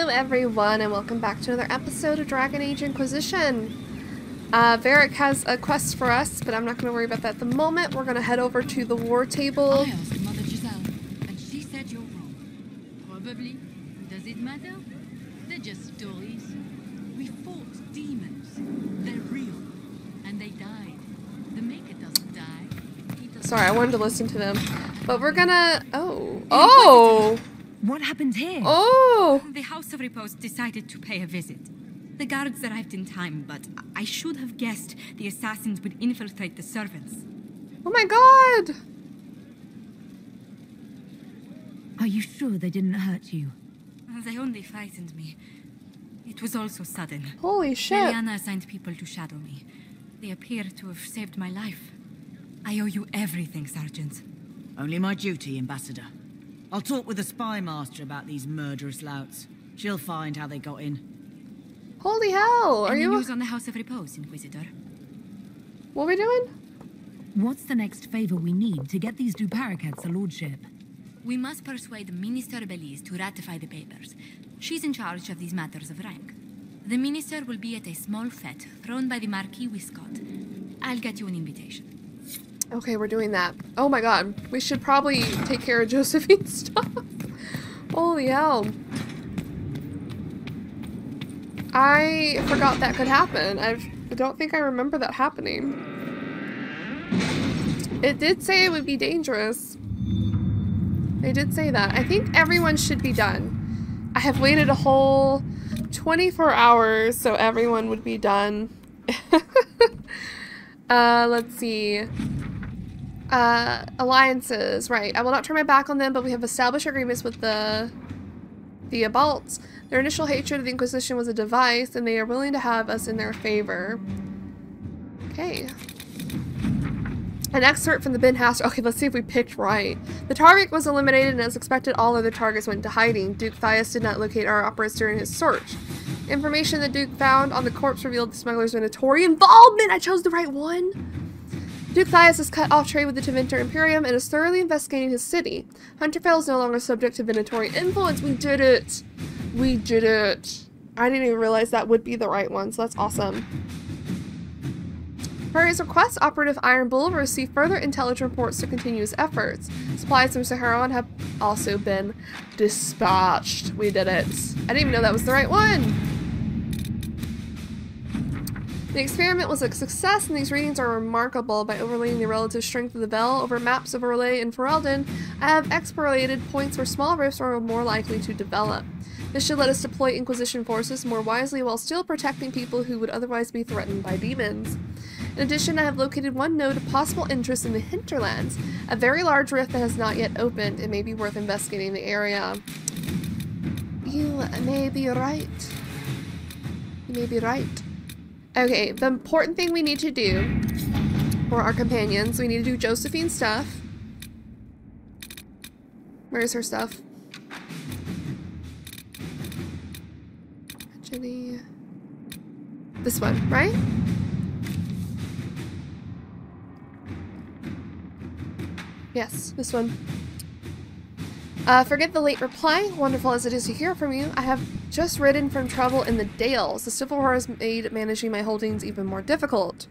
Hello everyone and welcome back to another episode of Dragon Age Inquisition. Varric has a quest for us, but I'm not going to worry about that at the moment. We're going to head over to the war table. I asked Mother Giselle, and she said you're wrong. Probably. Does it matter? They're just stories. We fought demons. They're real. And they died. The Maker doesn't die. He doesn't. Sorry, I wanted to listen to them. But we're gonna... Oh! What happened here? Oh! The House of Repose decided to pay a visit. The guards arrived in time, but I should have guessed the assassins would infiltrate the servants. Oh my god! Are you sure they didn't hurt you? They only frightened me. It was all so sudden. Holy shit. Liliana assigned people to shadow me. They appear to have saved my life. I owe you everything, Sergeant. Only my duty, Ambassador. I'll talk with the spy master about these murderous louts. She'll find how they got in. Holy hell! Are Any you... news on the House of Repose, Inquisitor? What are we doing? What's the next favor we need to get these Duparacats a lordship? We must persuade Minister Belize to ratify the papers. She's in charge of these matters of rank. The minister will be at a small fete thrown by the Marquis Wiscott. I'll get you an invitation. Okay, we're doing that. Oh my god. We should probably take care of Josephine's stuff. Holy hell. I forgot that could happen. I don't think I remember that happening. It did say it would be dangerous. They did say that. I think everyone should be done. I have waited a whole 24 hours so everyone would be done. Let's see. Alliances. Right. I will not turn my back on them, but we have established agreements with the Abalts. Their initial hatred of the Inquisition was a device, and they are willing to have us in their favor. Okay. An excerpt from the Bin Haster. Okay, let's see if we picked right. The target was eliminated, and as expected, all other targets went into hiding. Duke Thedas did not locate our operatives during his search. Information the Duke found on the corpse revealed the smuggler's Venatori involvement! I chose the right one! Duke Thedas has cut off trade with the Tevinter Imperium and is thoroughly investigating his city. Hunterfell is no longer subject to Venatori influence. We did it! We did it! I didn't even realize that would be the right one, so that's awesome. Per his request, Operative Iron Bull will receive further intelligence reports to continue his efforts. Supplies from Saharon have also been dispatched. We did it. I didn't even know that was the right one! The experiment was a success, and these readings are remarkable. By overlaying the relative strength of the Vel over maps of Relay and Ferelden, I have explorated points where small rifts are more likely to develop. This should let us deploy Inquisition forces more wisely while still protecting people who would otherwise be threatened by demons. In addition, I have located one node of possible interest in the hinterlands, a very large rift that has not yet opened. It may be worth investigating the area. You may be right. You may be right. Okay, the important thing we need to do for our companions, we need to do Josephine's stuff. Where's her stuff? Jenny. This one, right? Yes, this one. Forget the late reply. Wonderful as it is to hear from you, I have just ridden from trouble in the Dales. The Civil War has made managing my holdings even more difficult.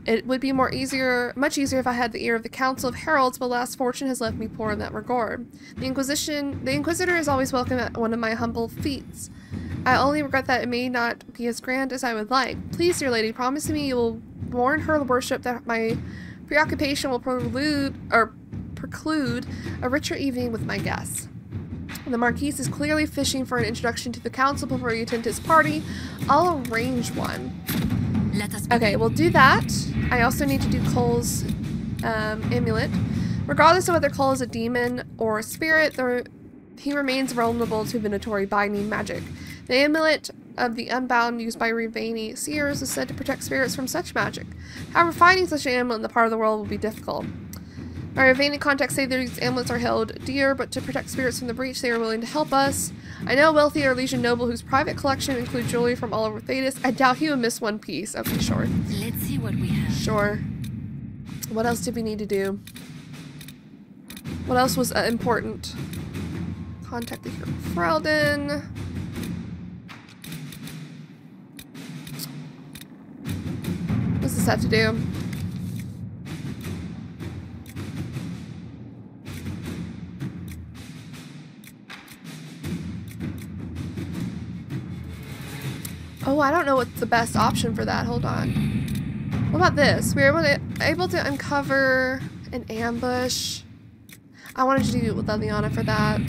It would be much easier if I had the ear of the Council of Heralds, but alas, fortune has left me poor in that regard. The Inquisitor is always welcome at one of my humble feats. I only regret that it may not be as grand as I would like. Please, dear lady, promise me you will warn her worship that my preoccupation will preclude a richer evening with my guests. The Marquis is clearly fishing for an introduction to the council before you attend his party. I'll arrange one. Okay, we'll do that. I also need to do Cole's amulet. Regardless of whether Cole is a demon or a spirit, he remains vulnerable to Venatori binding magic. The amulet of the Unbound used by Rivani seers is said to protect spirits from such magic. However, finding such an amulet in the part of the world will be difficult. My Rivani contacts say these amulets are held dear, but to protect spirits from the breach, they are willing to help us. I know a wealthy Arlesian noble whose private collection includes jewelry from all over Thedas. I doubt he would miss one piece. Okay, sure. Let's see what we have. Sure. What else did we need to do? What else was important? Contact the hero Ferelden. What's this have to do? Oh, I don't know what's the best option for that. Hold on. What about this? We were able to uncover an ambush. I wanted to do with Leliana for that.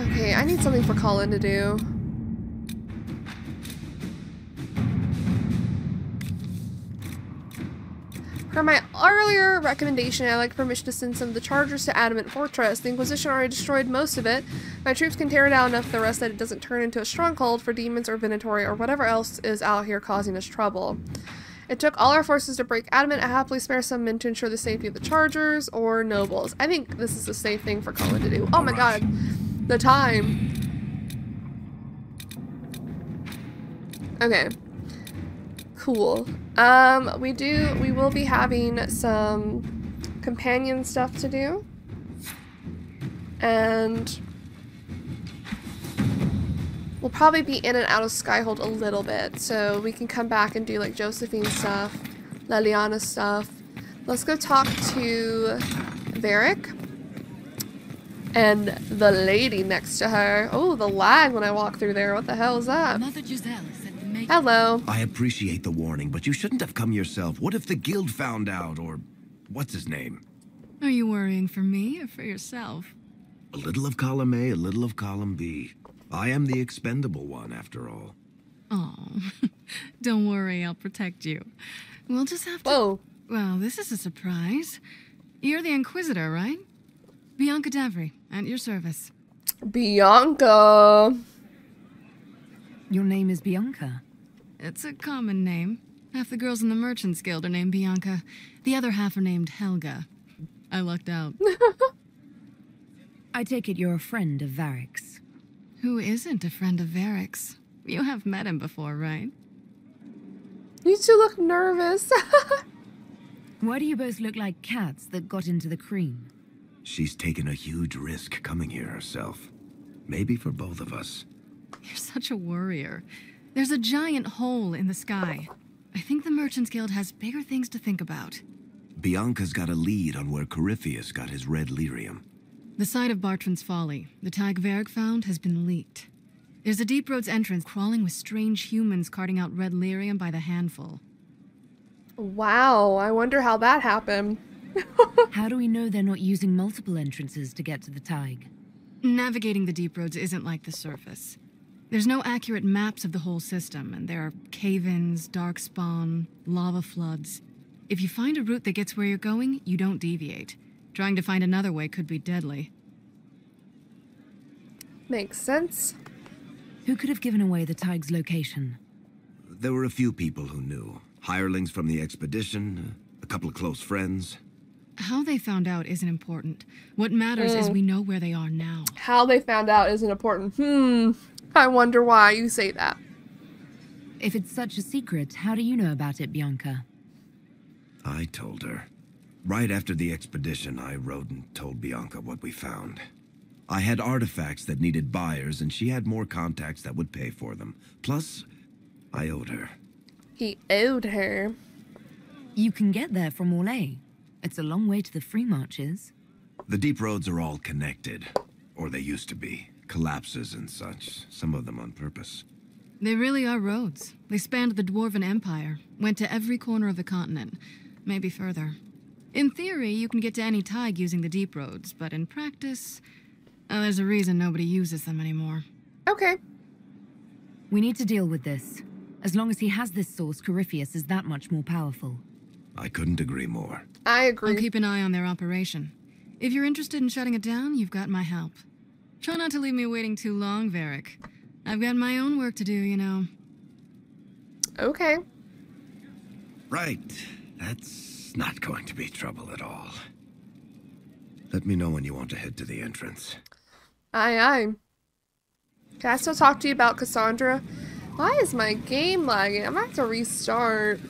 Okay, I need something for Colin to do. Per my earlier recommendation, I'd like permission to send some of the chargers to Adamant Fortress. The Inquisition already destroyed most of it. My troops can tear it down enough the rest that it doesn't turn into a stronghold for demons or Venatori or whatever else is out here causing us trouble. It took all our forces to break Adamant. I happily spare some men to ensure the safety of the chargers or nobles. I think this is a safe thing for Colin to do. Oh my god. The time. Okay. Cool. We will be having some companion stuff to do. And we'll probably be in and out of Skyhold a little bit. So we can come back and do like Josephine's stuff, Leliana's stuff. Let's go talk to Varric. And the lady next to her. Oh, the lag when I walk through there. What the hell is that? Mother Giselle said to make Hello. I appreciate the warning, but you shouldn't have come yourself. What if the guild found out, or what's his name? Are you worrying for me or for yourself? A little of column A, a little of column B. I am the expendable one, after all. Oh, don't worry, I'll protect you. We'll just have to... Whoa. Well, this is a surprise. You're the Inquisitor, right? Bianca Davry, at your service. Bianca. Your name is Bianca. It's a common name. Half the girls in the Merchants Guild are named Bianca. The other half are named Helga. I lucked out. I take it you're a friend of Varric's. Who isn't a friend of Varric's? You have met him before, right? You two look nervous. Why do you both look like cats that got into the cream? She's taken a huge risk coming here herself. Maybe for both of us. You're such a worrier. There's a giant hole in the sky. I think the Merchants Guild has bigger things to think about. Bianca's got a lead on where Corypheus got his red lyrium. The site of Bartran's Folly, the tag Varric found, has been leaked. There's a Deep Roads entrance crawling with strange humans carting out red lyrium by the handful. Wow, I wonder how that happened. How do we know they're not using multiple entrances to get to the Tig? Navigating the Deep Roads isn't like the surface. There's no accurate maps of the whole system, and there are cave-ins, dark spawn, lava floods. If you find a route that gets where you're going, you don't deviate. Trying to find another way could be deadly. Makes sense. Who could have given away the Tig's location? There were a few people who knew. Hirelings from the expedition, a couple of close friends. How they found out isn't important. What matters is we know where they are now. How they found out isn't important. I wonder why you say that. If it's such a secret, how do you know about it, Bianca? I told her. Right after the expedition, I wrote and told Bianca what we found. I had artifacts that needed buyers, and she had more contacts that would pay for them. Plus, I owed her. He owed her. You can get there from Orlais. It's a long way to the Free Marches. The deep roads are all connected. Or they used to be. Collapses and such. Some of them on purpose. They really are roads. They spanned the Dwarven Empire, went to every corner of the continent, maybe further. In theory, you can get to any Tig using the deep roads, but in practice, there's a reason nobody uses them anymore. Okay. We need to deal with this. As long as he has this source, Corypheus is that much more powerful. I couldn't agree more. I agree. I'll keep an eye on their operation. If you're interested in shutting it down, you've got my help. Try not to leave me waiting too long, Varric. I've got my own work to do, you know. Okay. Right. That's not going to be trouble at all. Let me know when you want to head to the entrance. Aye, aye. Can I still talk to you about Cassandra? Why is my game lagging? I'm gonna have to restart.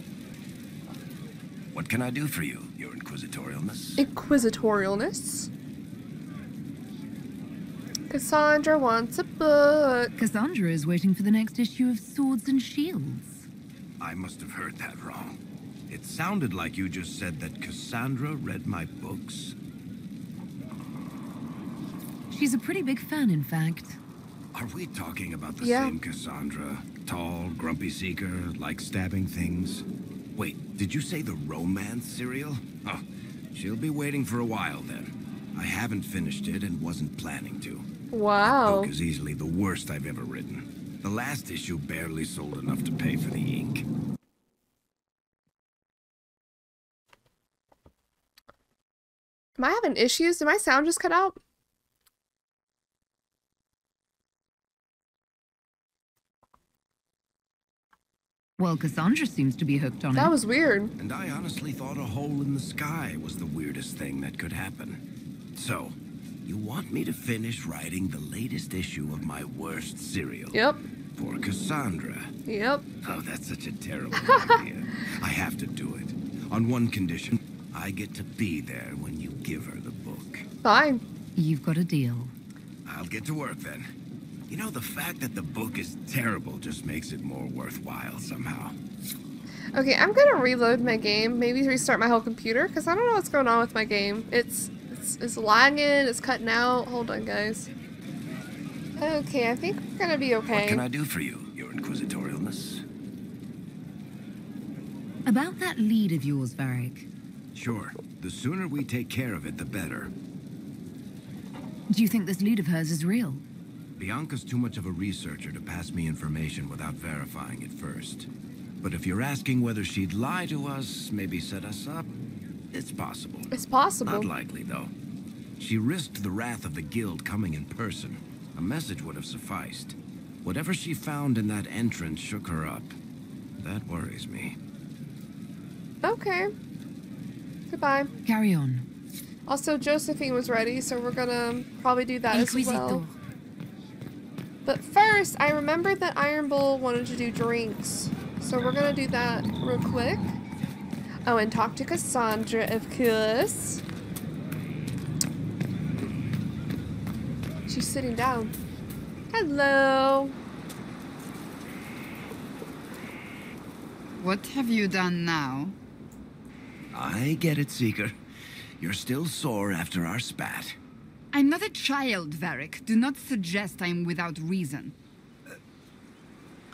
What can I do for you, your inquisitorialness? Inquisitorialness? Cassandra wants a book. Cassandra is waiting for the next issue of Swords and Shields. I must have heard that wrong. It sounded like you just said that Cassandra read my books. She's a pretty big fan, in fact. Are we talking about the Yeah. same Cassandra? Tall, grumpy seeker, like stabbing things? Wait, did you say the romance serial? Oh, she'll be waiting for a while then. I haven't finished it and wasn't planning to. Wow. Book is easily the worst I've ever written. The last issue barely sold enough to pay for the ink. Am I having issues? Did my sound just cut out? Well, Cassandra seems to be hooked on it. That was weird. And I honestly thought a hole in the sky was the weirdest thing that could happen. So, you want me to finish writing the latest issue of my worst serial? Yep. For Cassandra? Yep. Oh, that's such a terrible idea. I have to do it. On one condition, I get to be there when you give her the book. Fine. You've got a deal. I'll get to work then. You know, the fact that the book is terrible just makes it more worthwhile somehow. Okay, I'm gonna reload my game. Maybe restart my whole computer, because I don't know what's going on with my game. It's lagging, it's cutting out. Hold on, guys. Okay, I think we're gonna be okay. What can I do for you, your inquisitorialness? About that lead of yours, Varric. Sure. The sooner we take care of it, the better. Do you think this lead of hers is real? Bianca's too much of a researcher to pass me information without verifying it first. But if you're asking whether she'd lie to us, maybe set us up, it's possible. It's possible. Not likely, though. She risked the wrath of the guild coming in person. A message would have sufficed. Whatever she found in that entrance shook her up. That worries me. Okay. Goodbye. Carry on. Also, Josephine was ready, so we're gonna probably do that as well. But first, I remembered that Iron Bull wanted to do drinks. So we're gonna do that real quick. Oh, and talk to Cassandra, of course. She's sitting down. Hello. What have you done now? I get it, Seeker. You're still sore after our spat. I'm not a child, Varric. Do not suggest I'm without reason.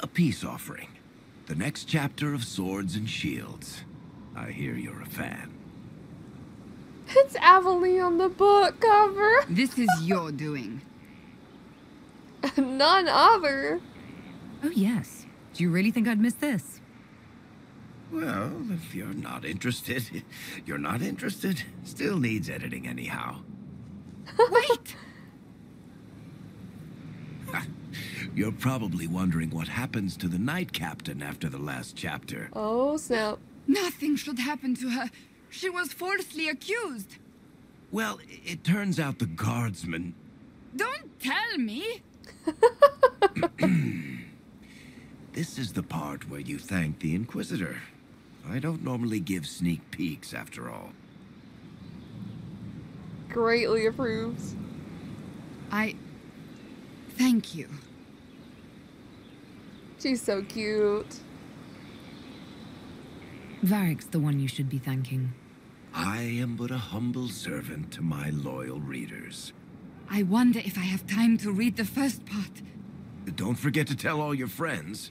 A peace offering. The next chapter of Swords and Shields. I hear you're a fan. It's Aveline on the book cover. This is your doing. None other. Oh, yes. Do you really think I'd miss this? Well, if you're not interested, you're not interested. Still needs editing anyhow. Wait! You're probably wondering what happens to the Knight Captain after the last chapter. Oh, snap. Nothing should happen to her. She was falsely accused. Well, it turns out the guardsman... Don't tell me! This is the part where you thank the Inquisitor. I don't normally give sneak peeks, after all. Greatly approves. Thank you. She's so cute. Varric's the one you should be thanking. I am but a humble servant to my loyal readers. I wonder if I have time to read the first part. Don't forget to tell all your friends,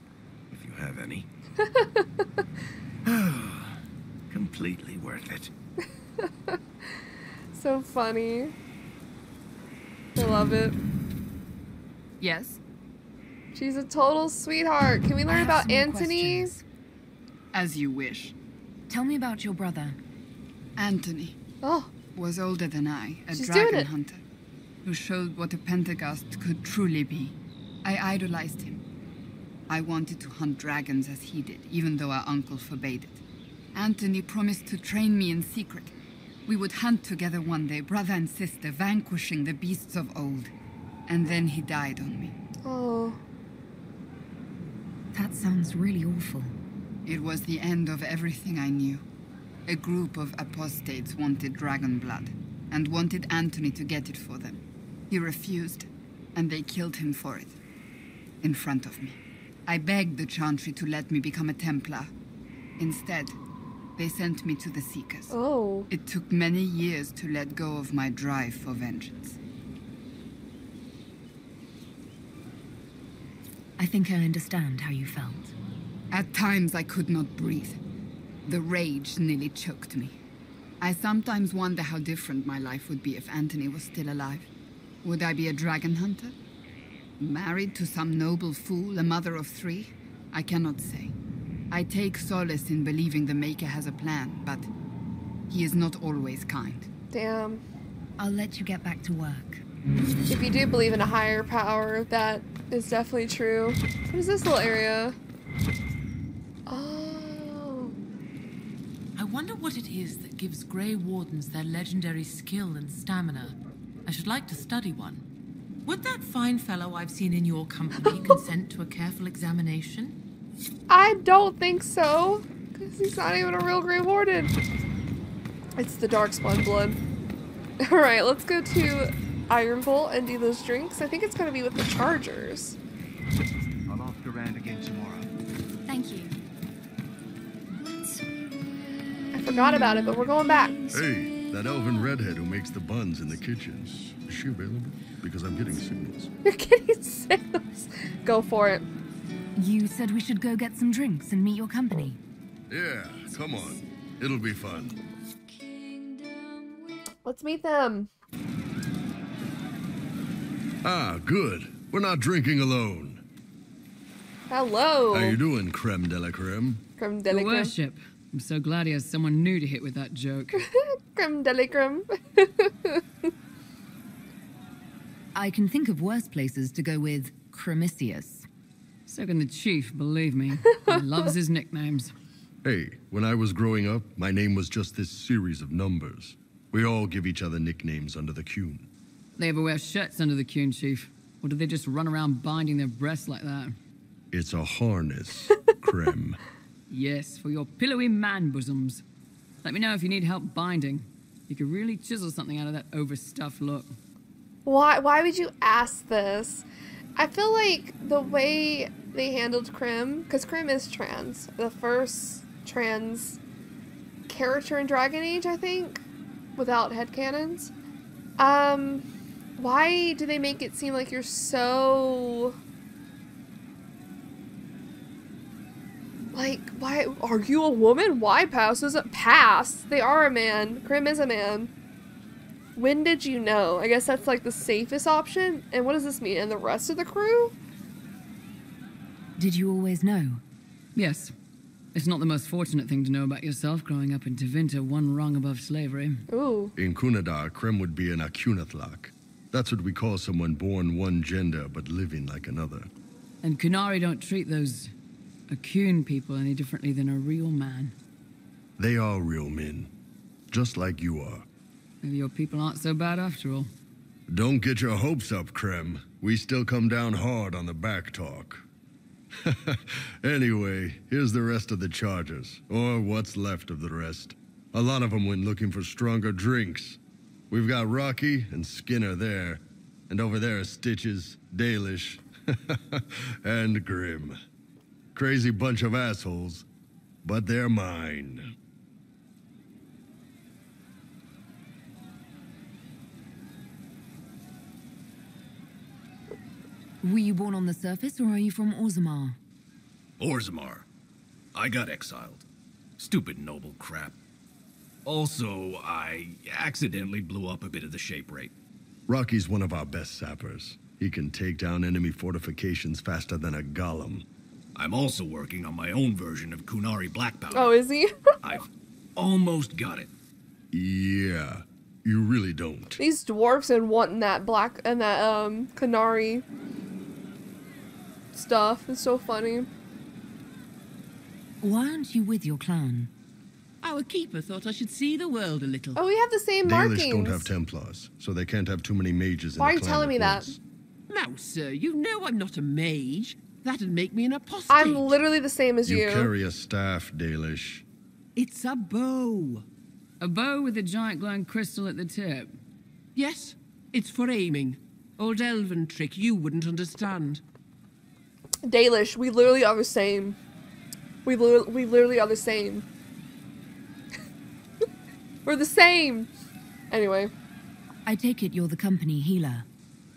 if you have any. Completely worth it. So funny. I love it. Yes? She's a total sweetheart. Can we I learn have about some more Antony? questions. As you wish. Tell me about your brother. Anthony Oh, was older than I, a She's doing dragon it. hunter, who showed what a Pentagast could truly be. I idolized him. I wanted to hunt dragons as he did, even though our uncle forbade it. Anthony promised to train me in secret. We would hunt together one day, brother and sister, vanquishing the beasts of old. And then he died on me. oh. That sounds really awful. It was the end of everything I knew. A group of apostates wanted dragon blood, and wanted Anthony to get it for them. He refused, and they killed him for it. In front of me. I begged the Chantry to let me become a Templar. Instead, they sent me to the Seekers. Oh. It took many years to let go of my drive for vengeance. I think I understand how you felt. At times I could not breathe. The rage nearly choked me. I sometimes wonder how different my life would be if Anthony was still alive. Would I be a dragon hunter? Married to some noble fool, a mother of 3? I cannot say. I take solace in believing the Maker has a plan, but he is not always kind. Damn. I'll let you get back to work. If you do believe in a higher power, that is definitely true. What is this little area? Oh. I wonder what it is that gives Grey Wardens their legendary skill and stamina. I should like to study one. Would that fine fellow I've seen in your company consent to a careful examination? I don't think so, because he's not even a real Grey Warden. It's the Darkspawn blood. Alright, let's go to Iron Bolt and do those drinks. I think it's going to be with the Chargers. I'll ask around again tomorrow. Thank you. I forgot about it, but we're going back. Hey, that elven redhead who makes the buns in the kitchen. Is she available? Because I'm getting signals. You're getting signals. Go for it. You said we should go get some drinks and meet your company. Yeah, come on. It'll be fun. Let's meet them. Ah, good. We're not drinking alone. Hello. How you doing, creme de la creme? Creme de la Your creme. worship. I'm so glad he has someone new to hit with that joke. Creme de la creme. I can think of worse places to go with Cremisius. So can the chief, believe me. He loves his nicknames. Hey, when I was growing up, my name was just this series of numbers. We all give each other nicknames under the Qun. They ever wear shirts under the Qun, chief? Or do they just run around binding their breasts like that? It's a harness, creme. Yes, for your pillowy man bosoms. Let me know if you need help binding. You could really chisel something out of that overstuffed look. Why would you ask this? I feel like the way they handled Krim, because Krim is trans, the first trans character in Dragon Age, I think, without headcanons. Why do they make it seem like you're so... Like, why are you a woman? Why pass? Doesn't pass. They are a man. Krim is a man. When did you know? I guess that's like the safest option. And what does this mean? And the rest of the crew? Did you always know? Yes. It's not the most fortunate thing to know about yourself growing up in Tevinter, one rung above slavery. Ooh. In Kunadar, Krem would be an Akunathlak. That's what we call someone born one gender but living like another. And Kunari don't treat those Akun people any differently than a real man. They are real men, just like you are. Maybe your people aren't so bad after all. Don't get your hopes up, Krem. We still come down hard on the back talk. Anyway, here's the rest of the Chargers, or what's left of the rest. A lot of them went looking for stronger drinks. We've got Rocky and Skinner there, and over there are Stitches, Dalish, and Grim. Crazy bunch of assholes, but they're mine. Were you born on the surface, or are you from Orzammar? Orzammar. I got exiled. Stupid noble crap. Also, I accidentally blew up a bit of the shape rate. Rocky's one of our best sappers. He can take down enemy fortifications faster than a golem. I'm also working on my own version of Kunari Black Powder. Oh, is he? I've almost got it. Yeah, you really don't. These dwarfs and wanting that black and that Canary stuff is so funny. Why aren't you with your clan? Our keeper thought I should see the world a little. Oh, we have the same markings. Dalish don't have Templars, so they can't have too many mages in Why are the you clan telling at me that? once. Now, sir, you know I'm not a mage. That'd make me an apostate. I'm literally the same as you. You carry a staff, Dalish. It's a bow. A bow with a giant glowing crystal at the tip. Yes, it's for aiming. Old elven trick you wouldn't understand. Dalish, we literally are the same. We literally are the same. We're the same. Anyway. I take it you're the company healer.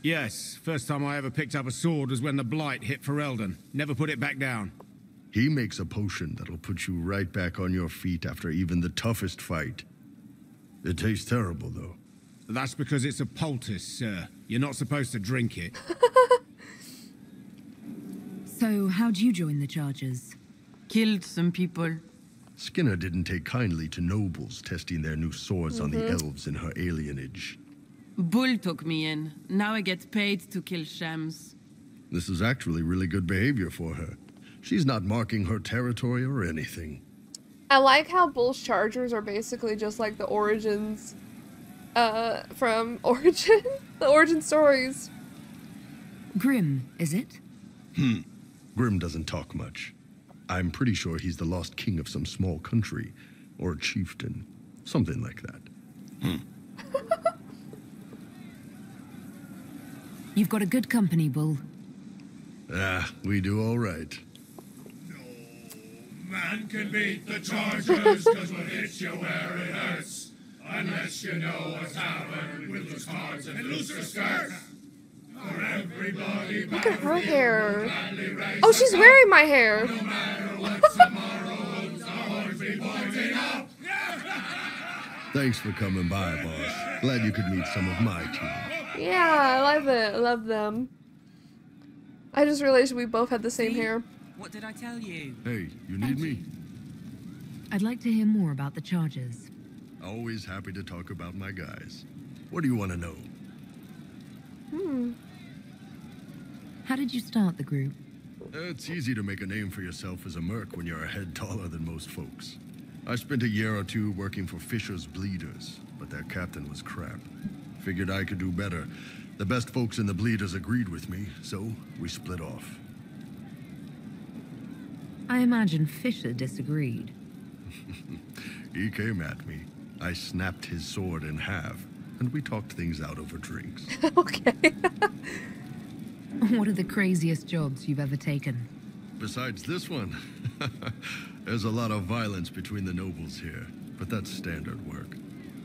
Yes. First time I ever picked up a sword was when the Blight hit Ferelden. Never put it back down. He makes a potion that'll put you right back on your feet after even the toughest fight. It tastes terrible, though. That's because it's a poultice, sir. You're not supposed to drink it. So, how'd you join the Chargers? Killed some people. Skinner didn't take kindly to nobles testing their new swords on the elves in her alienage. Bull took me in. Now I get paid to kill shams. This is actually really good behavior for her. She's not marking her territory or anything. I like how Bull's Chargers are basically just like the origins from Origin. The origin stories. Grim, is it? Grim doesn't talk much. I'm pretty sure he's the lost king of some small country, or a chieftain. Something like that. You've got a good company, Bull. We do all right. No man can beat the Chargers, cause what hits you where it hurts. Unless you know what's happened with those cards and looser skirts. For everybody. Look at her hair. Oh, she's wearing my hair. No matter what tomorrow holds, the horns be pointing up. Thanks for coming by, boss. Glad you could meet some of my team. Yeah, I love it. I love them. I just realized we both had the same hair. What did I tell you? Hey, you need me? I'd like to hear more about the Chargers. Always happy to talk about my guys. What do you want to know? How did you start the group? It's easy to make a name for yourself as a merc when you're a head taller than most folks. I spent a year or two working for Fisher's Bleeders, but their captain was crap. Figured I could do better. The best folks in the Bleeders agreed with me, so we split off. I imagine Fisher disagreed. He came at me. I snapped his sword in half, and we talked things out over drinks. Okay. What are the craziest jobs you've ever taken? Besides this one, there's a lot of violence between the nobles here, but that's standard work.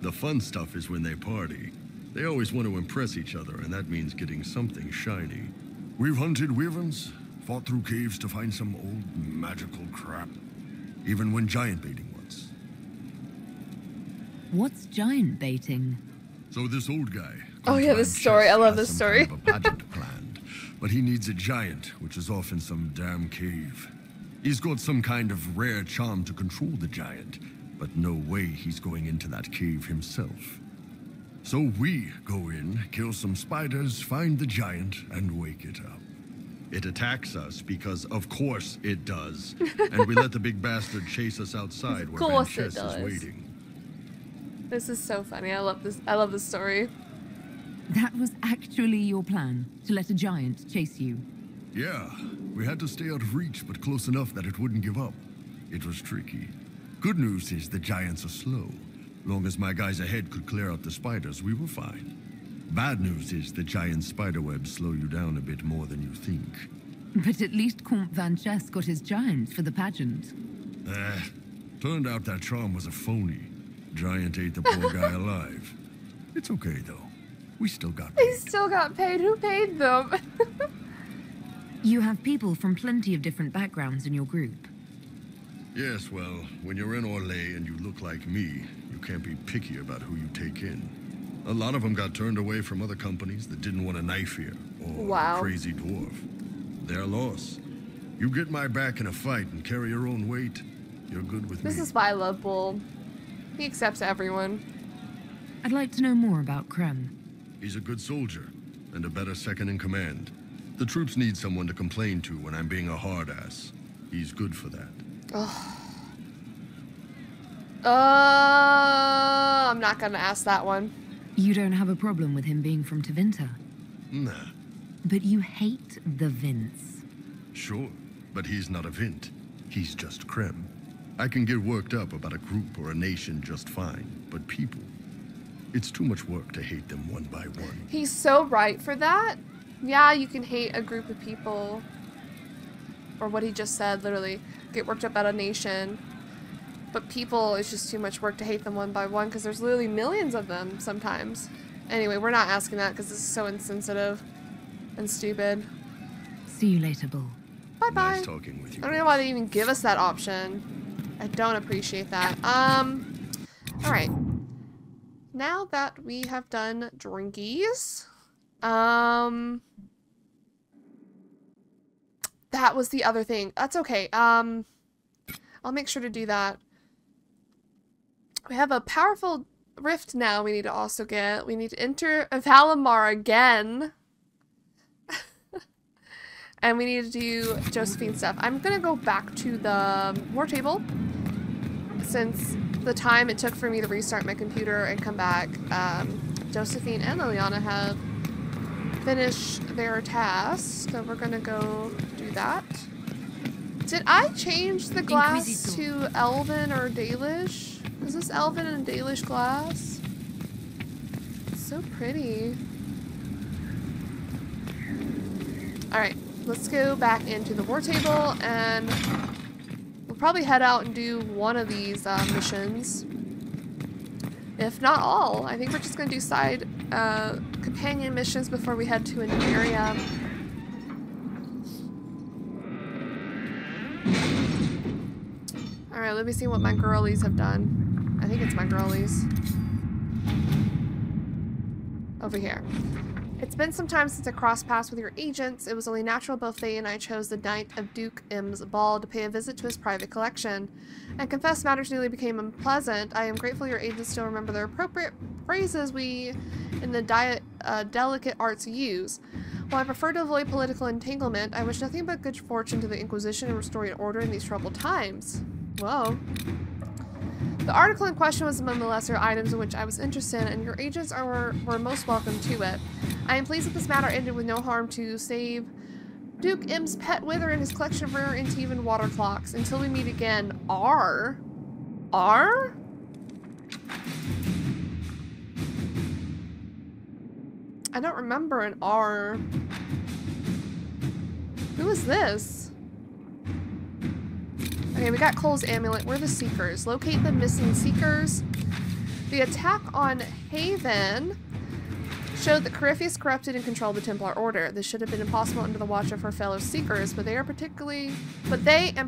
The fun stuff is when they party. They always want to impress each other, and that means getting something shiny. We've hunted wyverns, fought through caves to find some old magical crap, even went giant baiting once. What's giant baiting? So this old guy... Oh yeah, this story. I love this story. Kind of a pageant planned, but he needs a giant, which is off in some damn cave. He's got some kind of rare charm to control the giant, but no way he's going into that cave himself. So we go in, kill some spiders, find the giant, and wake it up. It attacks us because, of course, it does. And we let the big bastard chase us outside where Vanchess is waiting. This is so funny. I love this. I love this story. That was actually your plan, to let a giant chase you? Yeah, we had to stay out of reach, but close enough that it wouldn't give up. It was tricky. Good news is the giants are slow. Long as my guys ahead could clear out the spiders, we were fine. Bad news is the giant spiderwebs slow you down a bit more than you think. But at least Comte Vanchess got his giant for the pageant. Turned out that charm was a phony. Giant ate the poor guy alive. It's okay, though. We still got paid. They still got paid. Who paid them? You have people from plenty of different backgrounds in your group. Yes, well, when you're in Orlais and you look like me, you can't be picky about who you take in. A lot of them got turned away from other companies that didn't want a knife here, or a crazy dwarf. Their loss. You get my back in a fight and carry your own weight, you're good with me. This is why I love Bull. He accepts everyone. I'd like to know more about Krem. He's a good soldier, and a better second in command. The troops need someone to complain to when I'm being a hard-ass. He's good for that. I'm not gonna ask that one. You don't have a problem with him being from Tevinter? Nah. But you hate the Vince. Sure, but he's not a Vint. He's just Krem. I can get worked up about a group or a nation just fine, but people... It's too much work to hate them one by one. He's so right for that. Yeah, you can hate a group of people. or what he just said, literally, get worked up about a nation. But people, it's just too much work to hate them one by one, because there's literally millions of them sometimes. Anyway, we're not asking that, because this is so insensitive and stupid. See you later, Bull. Bye-bye. Nice talking with you. I don't know why they even give us that option. I don't appreciate that. Alright. Now that we have done drinkies, that was the other thing. That's okay. I'll make sure to do that. We have a powerful rift now we need to also get. We need to enter Valimar again. And we need to do Josephine stuff. I'm gonna go back to the war table, since the time it took for me to restart my computer and come back. Josephine and Liliana have finished their task, so we're gonna go do that. Did I change the glass to Elven or Dalish? Is this Elven and Dalish glass? It's so pretty. Alright, let's go back into the war table, and we'll probably head out and do one of these missions. If not all. I think we're just going to do side companion missions before we head to a new area. Alright, let me see what my girlies have done. I think it's my girlies. Over here. It's been some time since I crossed paths with your agents. It was only natural both they and I chose the night of Duke M's ball to pay a visit to his private collection. And confess matters nearly became unpleasant. I am grateful your agents still remember the appropriate phrases we in the delicate arts use. While I prefer to avoid political entanglement, I wish nothing but good fortune to the Inquisition and restoring order in these troubled times. Whoa. The article in question was among the lesser items in which I was interested in, and your agents were most welcome to it. I am pleased that this matter ended with no harm to save Duke M's pet wither and his collection of rare antique and water clocks. Until we meet again, R? R? I don't remember an R. Who is this? Okay, we got Cole's amulet. We're the Seekers. Locate the missing Seekers. The attack on Haven showed that Corypheus corrupted and controlled the Templar Order. This should have been impossible under the watch of her fellow Seekers, but they and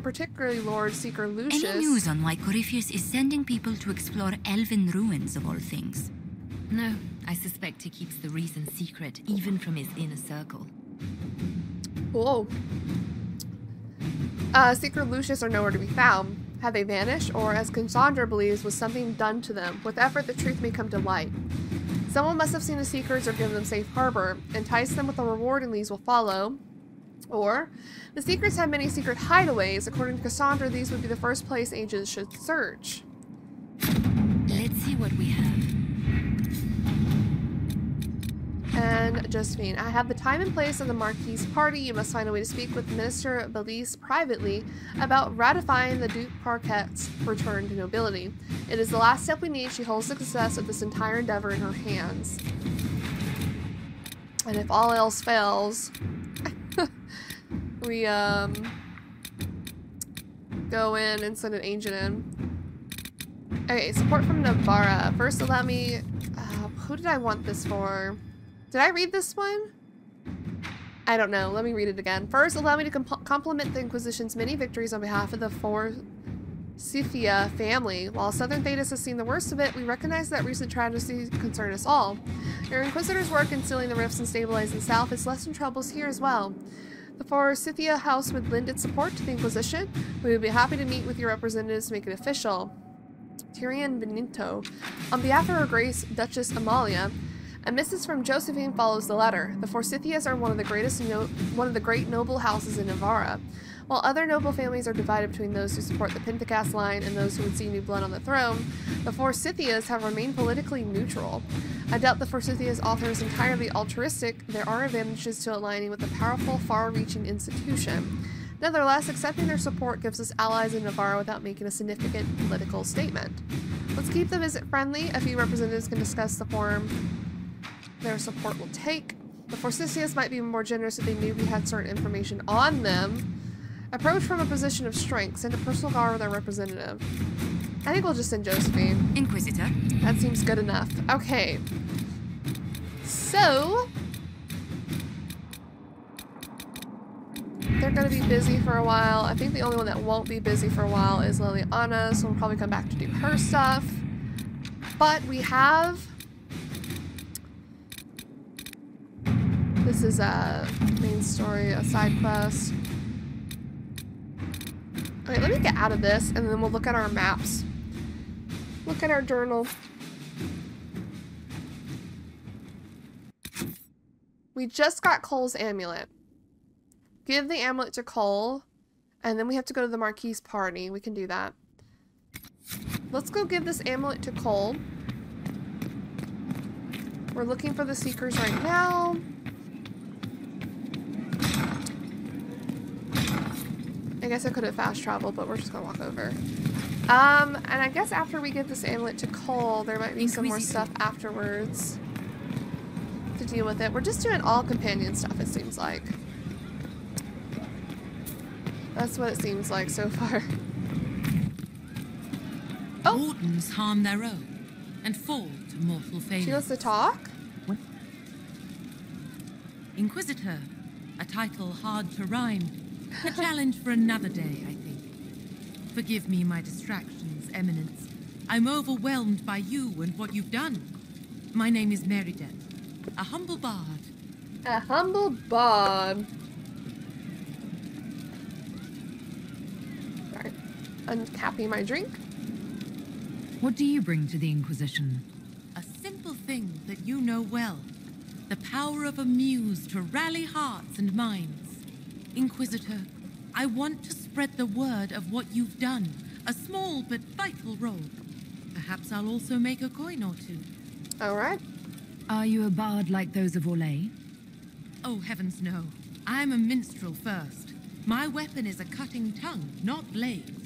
particularly Lord Seeker Lucius. Any news on why Corypheus is sending people to explore elven ruins of all things? No, I suspect he keeps the reason secret, even from his inner circle. Whoa. Seeker Lucius are nowhere to be found. Have they vanished, or, as Cassandra believes, was something done to them? With effort, the truth may come to light. Someone must have seen the Seekers or given them safe harbor. Entice them with a reward and these will follow. Or, the Seekers have many secret hideaways. According to Cassandra, these would be the first place agents should search. Let's see what we have. And Josephine, I have the time and place of the Marquis' party. You must find a way to speak with Minister Belize privately about ratifying the Duke Parquet's return to nobility. It is the last step we need. She holds the success of this entire endeavor in her hands. And if all else fails, we go in and send an agent in. Okay, support from Navarra. First, allow me. Who did I want this for? Did I read this one? I don't know. Let me read it again. First, allow me to compliment the Inquisition's many victories on behalf of the Forsythia family. While Southern Thedas has seen the worst of it, we recognize that recent tragedies concern us all. Your Inquisitor's work in sealing the rifts and stabilizing the South has lessened troubles here as well. The Forsythia House would lend its support to the Inquisition. We would be happy to meet with your representatives to make it official. Tyrion Benito. On behalf of Her Grace, Duchess Amalia, a missive from Josephine follows the letter. The Forsythias are one of the great noble houses in Navarra. While other noble families are divided between those who support the Pentecost line and those who would see new blood on the throne, the Forsythias have remained politically neutral. I doubt the Forsythias' author is entirely altruistic. There are advantages to aligning with a powerful, far-reaching institution. Nevertheless, accepting their support gives us allies in Navarra without making a significant political statement. Let's keep the visit friendly. A few representatives can discuss the form their support will take. The Forsythias might be more generous if they knew we had certain information on them. Approach from a position of strength. Send a personal guard with our representative. I think we'll just send Josephine. Inquisitor. That seems good enough. Okay. So... they're going to be busy for a while. I think the only one that won't be busy for a while is Liliana, so we'll probably come back to do her stuff. But we have... this is a main story, a side quest. Okay, let me get out of this, and then we'll look at our maps. Look at our journal. We just got Cole's amulet. Give the amulet to Cole, and then we have to go to the Marquis party. We can do that. Let's go give this amulet to Cole. We're looking for the Seekers right now. I guess I could have fast traveled, but we're just gonna walk over. And I guess after we give this amulet to Cole, there might be some more stuff afterwards to deal with it. We're just doing all companion stuff, it seems like. That's what it seems like so far. Oh. Wardens harm their own and fall to mortal failure. She wants to talk? What? Inquisitor, a title hard to rhyme. A challenge for another day, I think. Forgive me my distractions, Eminence. I'm overwhelmed by you and what you've done. My name is Meredith, a humble bard. A humble bard. Uncapping my drink. What do you bring to the Inquisition? A simple thing that you know well. The power of a muse to rally hearts and minds. Inquisitor, I want to spread the word of what you've done. A small but vital role. Perhaps I'll also make a coin or two. Alright. Are you a bard like those of Orlais? Oh, heavens no. I'm a minstrel first. My weapon is a cutting tongue, not blades.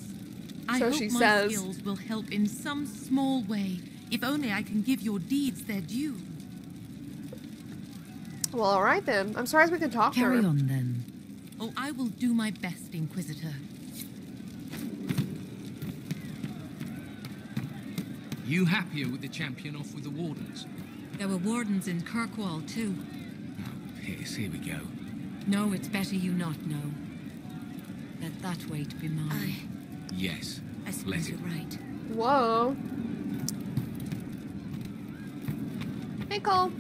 I hope my skills will help in some small way, if only I can give your deeds their due. Well, alright then. I'm surprised we can talk to her. Carry on then. Oh, I will do my best, Inquisitor. You happier with the champion off with the wardens? There were wardens in Kirkwall too. Oh, piss, here we go. No, it's better you not know. Let that weight be mine. Yes. I suppose you're right. Whoa. Hey, Cole.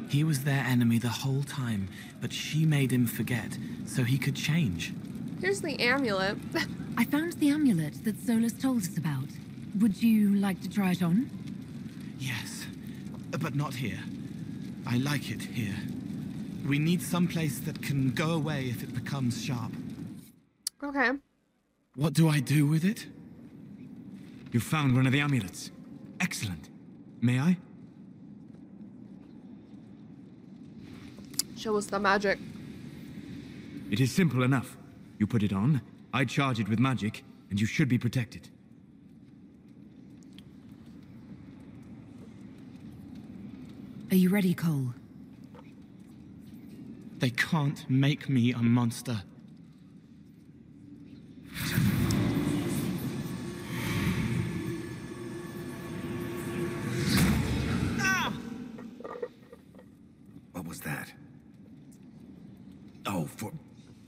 He was their enemy the whole time, but she made him forget, so he could change. Here's the amulet. I found the amulet that Solus told us about. Would you like to try it on? Yes, but not here. I like it here. We need some place that can go away if it becomes sharp. Okay. What do I do with it? You found one of the amulets. Excellent. May I? Show us the magic. It is simple enough. You put it on, I charge it with magic, and you should be protected. Are you ready, Cole? They can't make me a monster. What was that? Oh,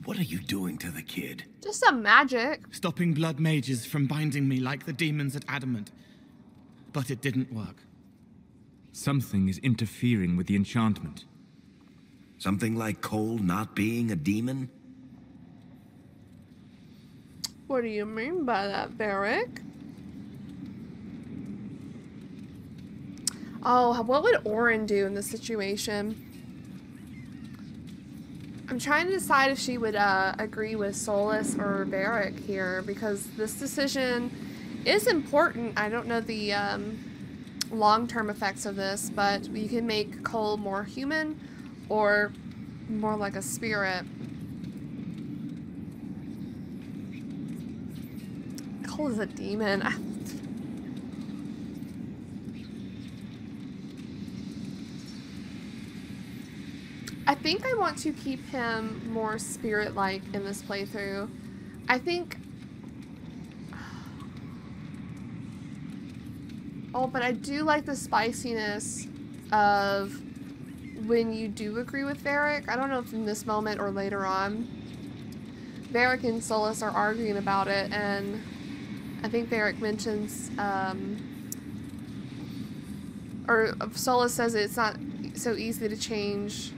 what are you doing to the kid? Just some magic. Stopping blood mages from binding me like the demons at Adamant. But it didn't work. Something is interfering with the enchantment. Something like Cole not being a demon? What do you mean by that, Barrick? Oh, what would Orin do in this situation? I'm trying to decide if she would agree with Solus or Barrick here, because this decision is important. I don't know the long-term effects of this, but you can make Cole more human or more like a spirit. Cole is a demon. I think I want to keep him more spirit-like in this playthrough. I think... Oh, but I do like the spiciness of when you do agree with Varric. I don't know if in this moment or later on. Varric and Solas are arguing about it, and I think Varric mentions, or Solas says it's not so easy to change.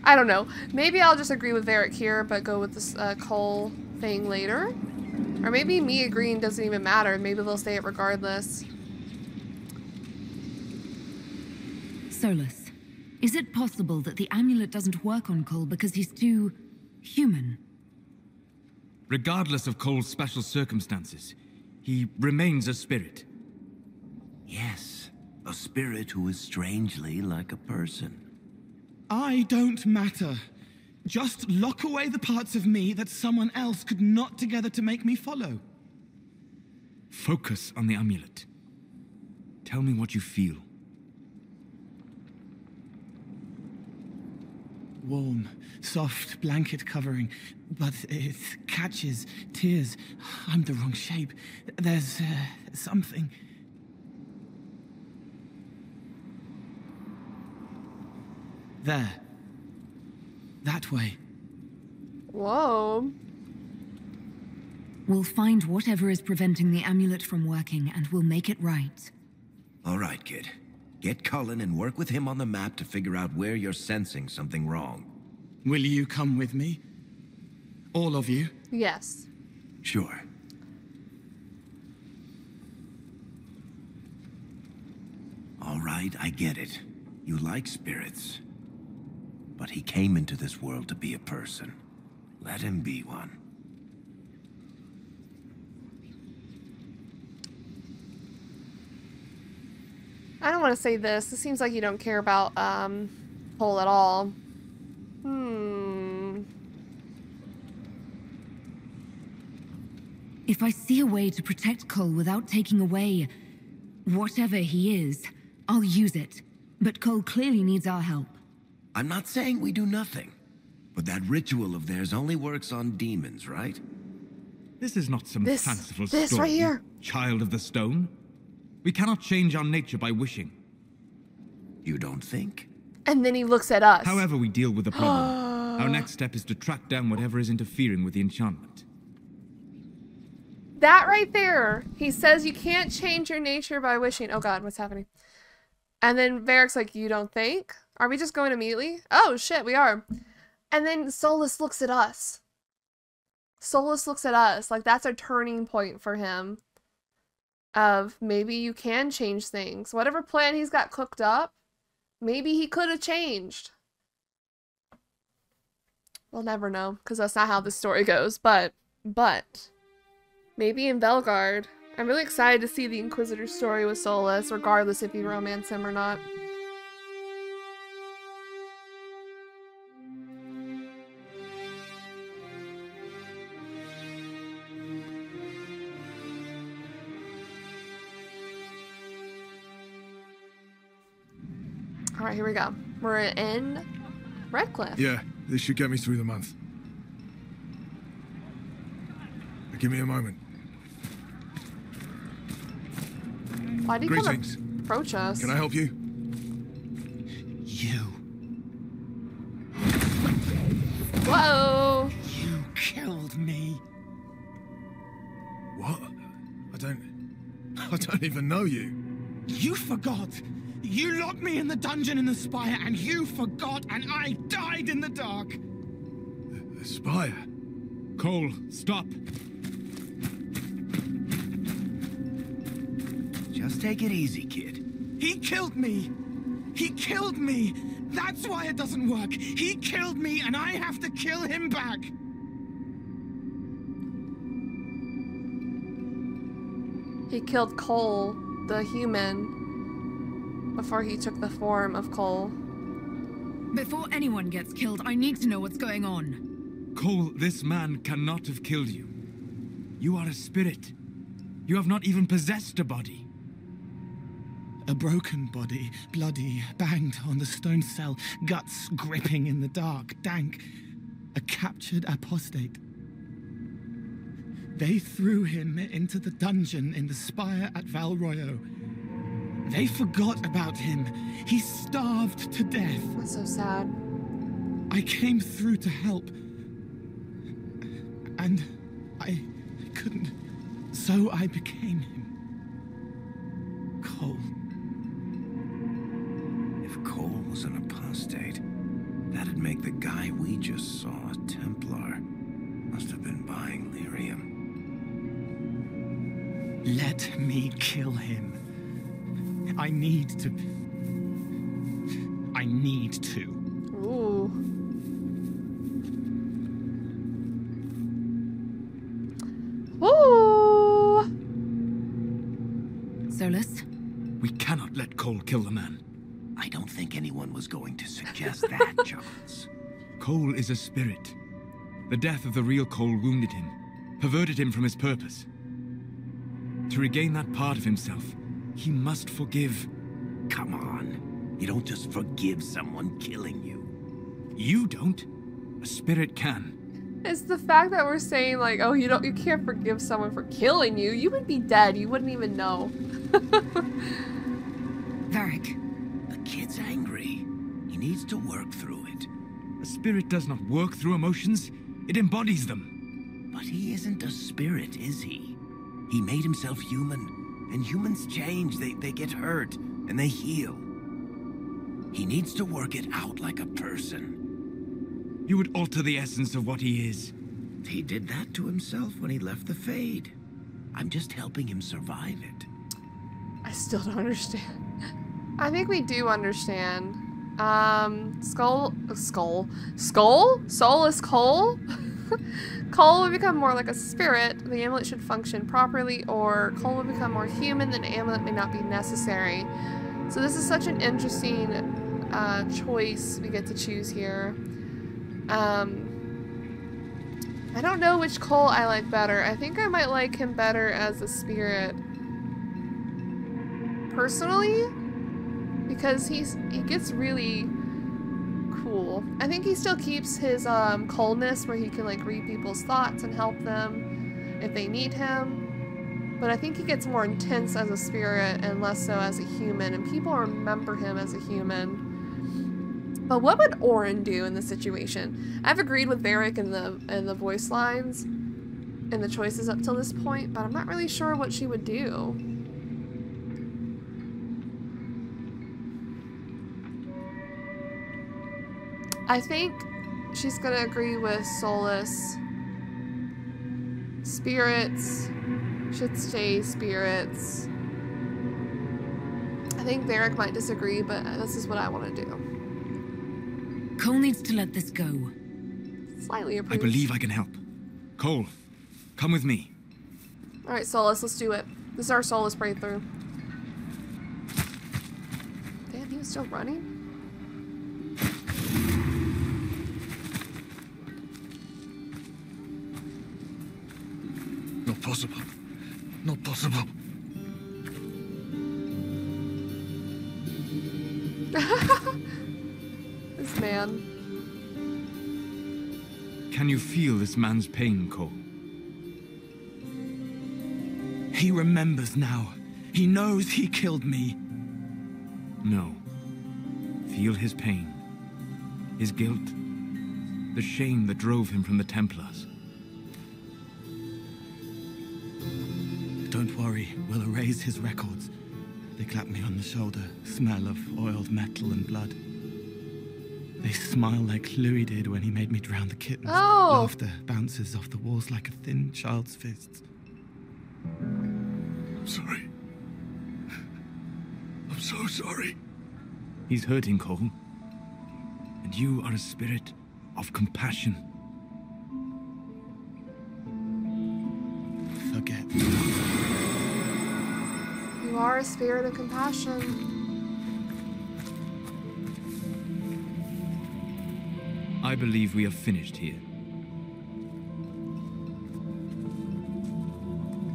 I don't know. Maybe I'll just agree with Varric here, but go with this Cole thing later. Or maybe me agreeing doesn't even matter. Maybe they'll say it regardless. Solas, is it possible that the amulet doesn't work on Cole because he's too human? Regardless of Cole's special circumstances, he remains a spirit. Yes, a spirit who is strangely like a person. I don't matter. Just lock away the parts of me that someone else could knot together to make me follow. Focus on the amulet. Tell me what you feel. Warm, soft blanket covering, but it catches tears. I'm the wrong shape. There's something. There. That way. Whoa. We'll find whatever is preventing the amulet from working, and we'll make it right. All right, kid. Get Cullen and work with him on the map to figure out where you're sensing something wrong. Will you come with me? All of you? Yes. Sure. All right, I get it. You like spirits. But he came into this world to be a person. Let him be one. I don't want to say this. This seems like you don't care about Cole at all. If I see a way to protect Cole without taking away whatever he is, I'll use it. But Cole clearly needs our help. I'm not saying we do nothing. But that ritual of theirs only works on demons, right? This is not some fanciful this story, right here. Child of the Stone. We cannot change our nature by wishing. You don't think? And then he looks at us. However we deal with the problem, our next step is to track down whatever is interfering with the enchantment. That right there. He says you can't change your nature by wishing. Oh god, what's happening? And then Varric's like, you don't think? Are we just going immediately? Oh shit, we are. And then Solas looks at us. Solas looks at us. Like that's a turning point for him. Of maybe you can change things. Whatever plan he's got cooked up, maybe he could have changed. We'll never know, because that's not how the story goes. But maybe in Velgard. I'm really excited to see the Inquisitor story with Solas, regardless if you romance him or not. Alright, here we go. We're in Redcliffe. Yeah, this should get me through the month. Give me a moment. Why do you Greetings. come approach us? Can I help you? You. Whoa! You killed me. What? I don't even know you. You forgot. You locked me in the dungeon in the spire, and you forgot, and I died in the dark. The spire? Cole, stop. Just take it easy, kid. He killed me. He killed me. That's why it doesn't work. He killed me, and I have to kill him back. He killed Cole, the human, before he took the form of Cole. Before anyone gets killed, I need to know what's going on. Cole, this man cannot have killed you. You are a spirit. You have not even possessed a body. A broken body, bloody, banged on the stone cell, guts gripping in the dark, dank. A captured apostate. They threw him into the dungeon in the spire at Valroyo. They forgot about him. He starved to death. That's so sad. I came through to help. And I couldn't. So I became him. Cole. If Cole was an apostate, that'd make the guy we just saw a Templar. Must have been buying lyrium. Let me kill him. I need to. Ooh. Ooh. Solus? We cannot let Cole kill the man. I don't think anyone was going to suggest that, Charles. Cole is a spirit. The death of the real Cole wounded him, perverted him from his purpose. To regain that part of himself, he must forgive. Come on. You don't just forgive someone killing you. You don't. A spirit can. It's the fact that we're saying like, oh, you can't forgive someone for killing you. You would be dead. You wouldn't even know. Varric. The kid's angry. He needs to work through it. A spirit does not work through emotions. It embodies them. But he isn't a spirit, is he? He made himself human. And humans change. They get hurt. And they heal. He needs to work it out like a person. You would alter the essence of what he is. He did that to himself when he left the Fade. I'm just helping him survive it. I still don't understand. I think we do understand. Soul is Cole? Cole would become more like a spirit. The amulet should function properly, or Cole would become more human, then the amulet may not be necessary. So this is such an interesting choice we get to choose here. I don't know which Cole I like better. I think I might like him better as a spirit. Personally, because he gets really cool. I think he still keeps his coldness where he can like read people's thoughts and help them if they need him. But I think he gets more intense as a spirit and less so as a human, and people remember him as a human. But what would Orin do in this situation? I've agreed with Varric in the voice lines and the choices up till this point, but I'm not really sure what she would do. I think she's gonna agree with Solus. Spirits should stay spirits. I think Varric might disagree, but this is what I want to do. Cole needs to let this go. Slightly approves. I believe I can help. Cole, come with me. Alright, Solus, let's do it. This is our Solus breakthrough. Damn, he was still running? Not possible. Not possible. This man. Can you feel this man's pain, Cole? He remembers now. He knows he killed me. No. Feel his pain. His guilt. The shame that drove him from the Templars. Don't worry, we'll erase his records. They clap me on the shoulder, smell of oiled metal and blood. They smile like Louis did when he made me drown the kittens. Oh. Laughter bounces off the walls like a thin child's fists. I'm sorry. I'm so sorry. He's hurting, Cole. And you are a spirit of compassion. Forget. You are a spirit of compassion. I believe we are finished here.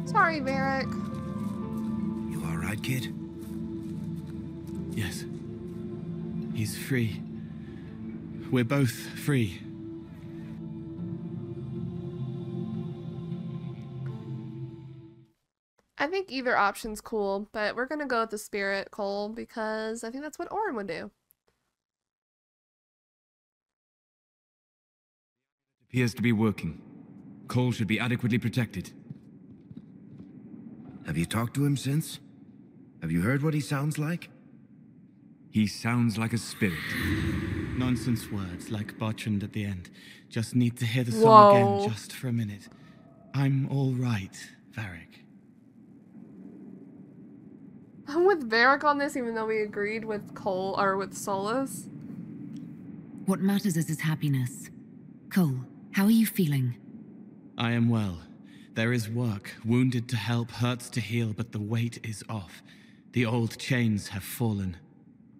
Sorry, Varric. You alright, kid? Yes. He's free. We're both free. I think either option's cool, but we're gonna go with the spirit, Cole, because I think that's what Orin would do. Appears to be working. Cole should be adequately protected. Have you talked to him since? Have you heard what he sounds like? He sounds like a spirit. Nonsense words like Bertrand at the end. Just need to hear the song again just for a minute. I'm all right, Varric. I'm with Varric on this, even though we agreed with Cole, or with Solus. What matters is his happiness. Cole, how are you feeling? I am well. There is work. Wounded to help, hurts to heal, but the weight is off. The old chains have fallen.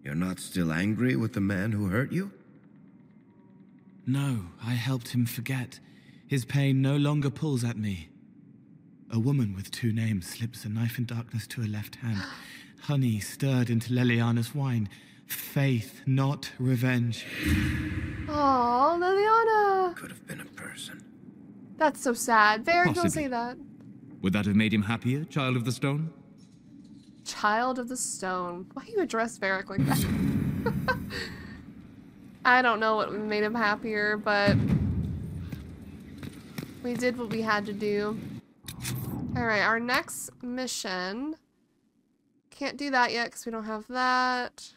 You're not still angry with the man who hurt you? No, I helped him forget. His pain no longer pulls at me. A woman with 2 names slips a knife in darkness to her left hand. Honey stirred into Leliana's wine. Faith, not revenge. Oh, Leliana! Could have been a person. That's so sad. Varric, don't Possibly. say that. Would that have made him happier, Child of the Stone? Child of the Stone. Why do you address Varric like that? I don't know what made him happier, but we did what we had to do. Alright, our next mission. Can't do that yet because we don't have that.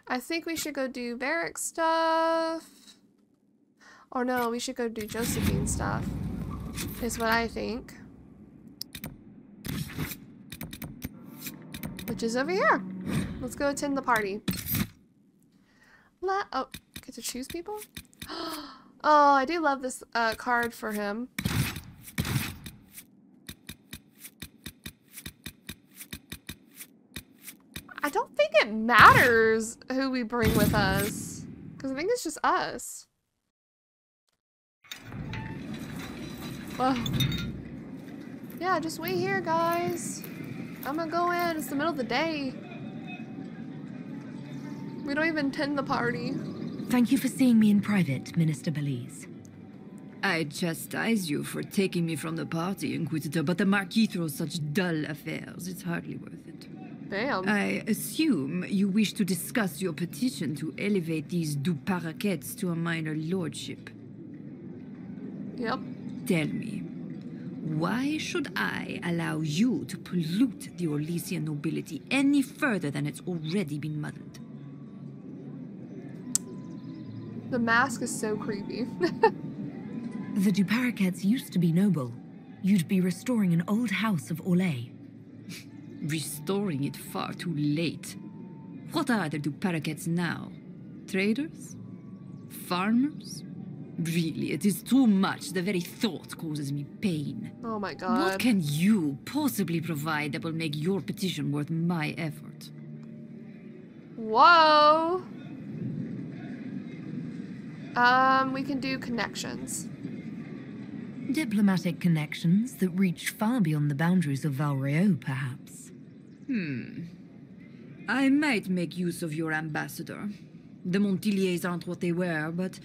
I think we should go do Varric stuff. Or no, we should go do Josephine stuff. Is what I think. Which is over here. Let's go attend the party. Oh, get to choose people? Oh, I do love this card for him. I don't think it matters who we bring with us. Because I think it's just us. Well, yeah, just wait here, guys. I'm gonna go in. It's the middle of the day. We don't even attend the party. Thank you for seeing me in private, Minister Belize. I chastise you for taking me from the party, Inquisitor, but the Marquis throws such dull affairs. It's hardly worth it. Damn. I assume you wish to discuss your petition to elevate these du Paraquets to a minor lordship. Yep. Tell me, why should I allow you to pollute the Orlesian nobility any further than it's already been muddled? The mask is so creepy. The du Paraquets used to be noble. You'd be restoring an old house of Orlais. Restoring it far too late. What are the du Paraquets now? Traders? Farmers? Really, it is too much. The very thought causes me pain. Oh my god. What can you possibly provide that will make your petition worth my effort? Whoa. We can do connections. Diplomatic connections that reach far beyond the boundaries of Valrio, perhaps. I might make use of your ambassador. The Montiliers aren't what they were, but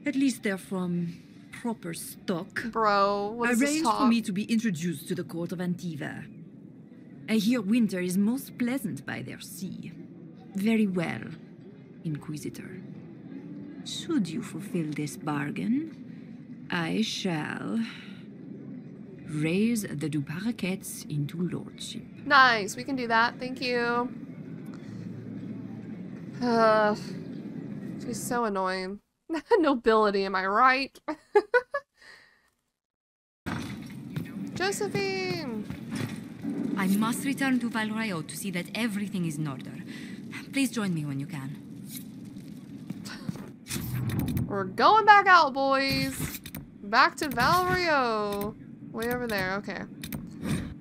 at least they're from proper stock. Bro, what is this Arranged talk? for me to be introduced to the court of Antiva. I hear winter is most pleasant by their sea. Very well, Inquisitor. Should you fulfill this bargain, I shall raise the du Paraquets into lordship. Nice, we can do that. Thank you. She's so annoying. Nobility, am I right? Josephine! I must return to Valrio to see that everything is in order. Please join me when you can. We're going back out, boys. Back to Valrio. Way over there. Okay.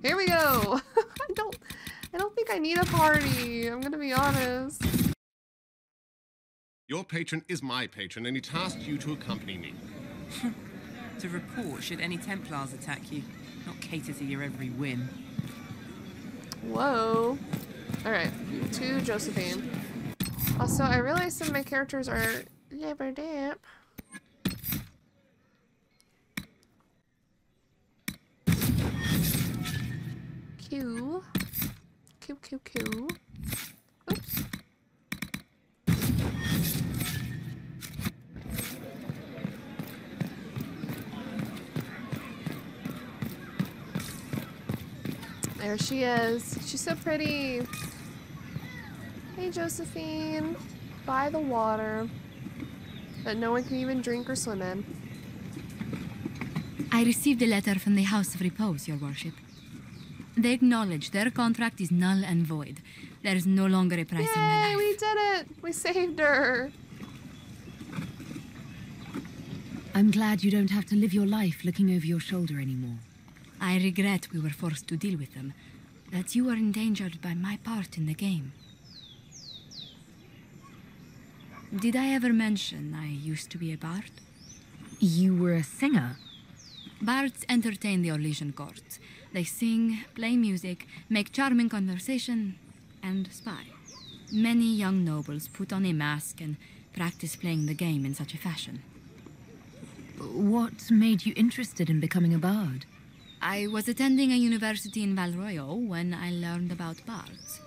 Here we go. I don't think I need a party. I'm gonna be honest. Your patron is my patron, and he tasked you to accompany me. To report should any templars attack you, not cater to your every whim. Whoa. Alright, to Josephine. Also, I realize some of my characters are levered up. Q. Q, Q, Q. Oops. There she is. She's so pretty. Hey, Josephine. By the water that no one can even drink or swim in. I received a letter from the House of Repose, Your Worship. They acknowledge their contract is null and void. There is no longer a price on my life. Yay, we did it! We saved her! I'm glad you don't have to live your life looking over your shoulder anymore. I regret we were forced to deal with them, that you were endangered by my part in the game. Did I ever mention I used to be a bard? You were a singer? Bards entertain the Orlesian court. They sing, play music, make charming conversation, and spy. Many young nobles put on a mask and practice playing the game in such a fashion. What made you interested in becoming a bard? I was attending a university in Valroyo when I learned about bards.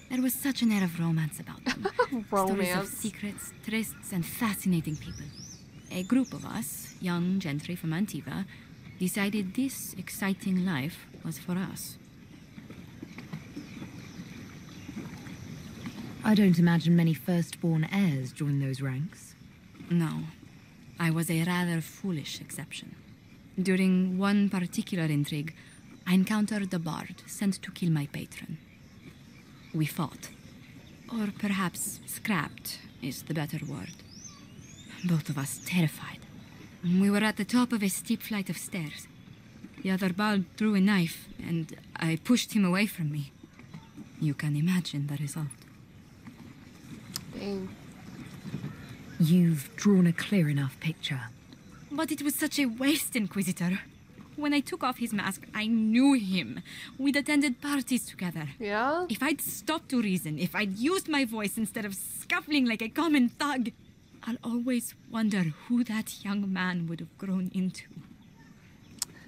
There was such an air of romance about them. Stories of secrets, trysts, and fascinating people. A group of us, young gentry from Antiva, decided this exciting life was for us. I don't imagine many firstborn heirs join those ranks. No. I was a rather foolish exception. During one particular intrigue, I encountered a bard sent to kill my patron. We fought. Or perhaps scrapped is the better word. Both of us terrified. We were at the top of a steep flight of stairs. The other bard drew a knife, and I pushed him away from me. You can imagine the result. Dang. You've drawn a clear enough picture. But it was such a waste, Inquisitor. When I took off his mask, I knew him. We'd attended parties together. Yeah? If I'd stopped to reason, if I'd used my voice instead of scuffling like a common thug, I'll always wonder who that young man would have grown into.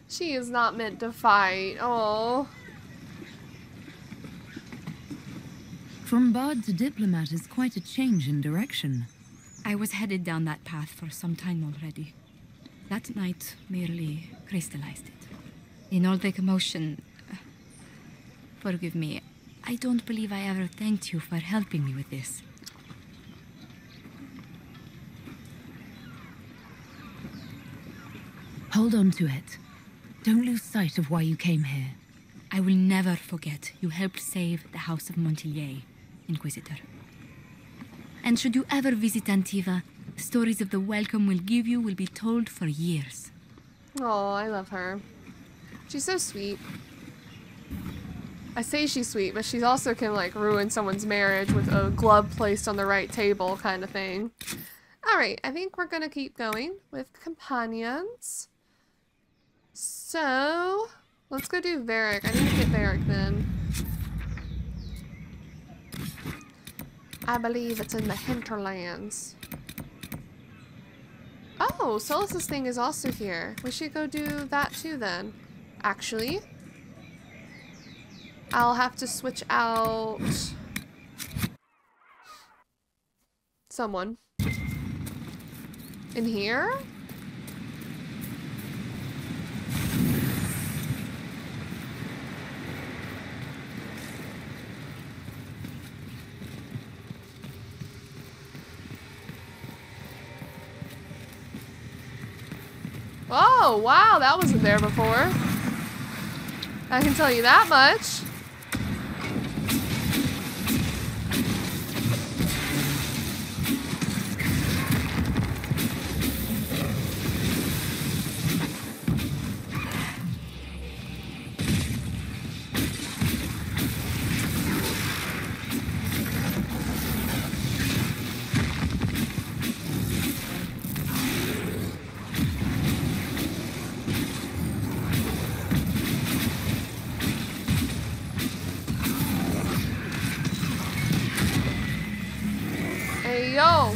She is not meant to fight. Oh. From bard to diplomat is quite a change in direction. I was headed down that path for some time already. That night merely crystallized it. In all the commotion... forgive me, I don't believe I ever thanked you for helping me with this. Hold on to it. Don't lose sight of why you came here. I will never forget you helped save the House of Montillier, Inquisitor. And should you ever visit Antiva, stories of the welcome we'll give you will be told for years. Oh, I love her. She's so sweet. I say she's sweet, but she also can, like, ruin someone's marriage with a glove placed on the right table kind of thing. Alright, I think we're gonna keep going with companions. So, let's go do Varric. I need to get Varric then. I believe it's in the hinterlands. Oh, Solus's thing is also here. We should go do that too then. Actually, I'll have to switch out someone. In here? Oh, wow, that wasn't there before. I can tell you that much. Hey, yo!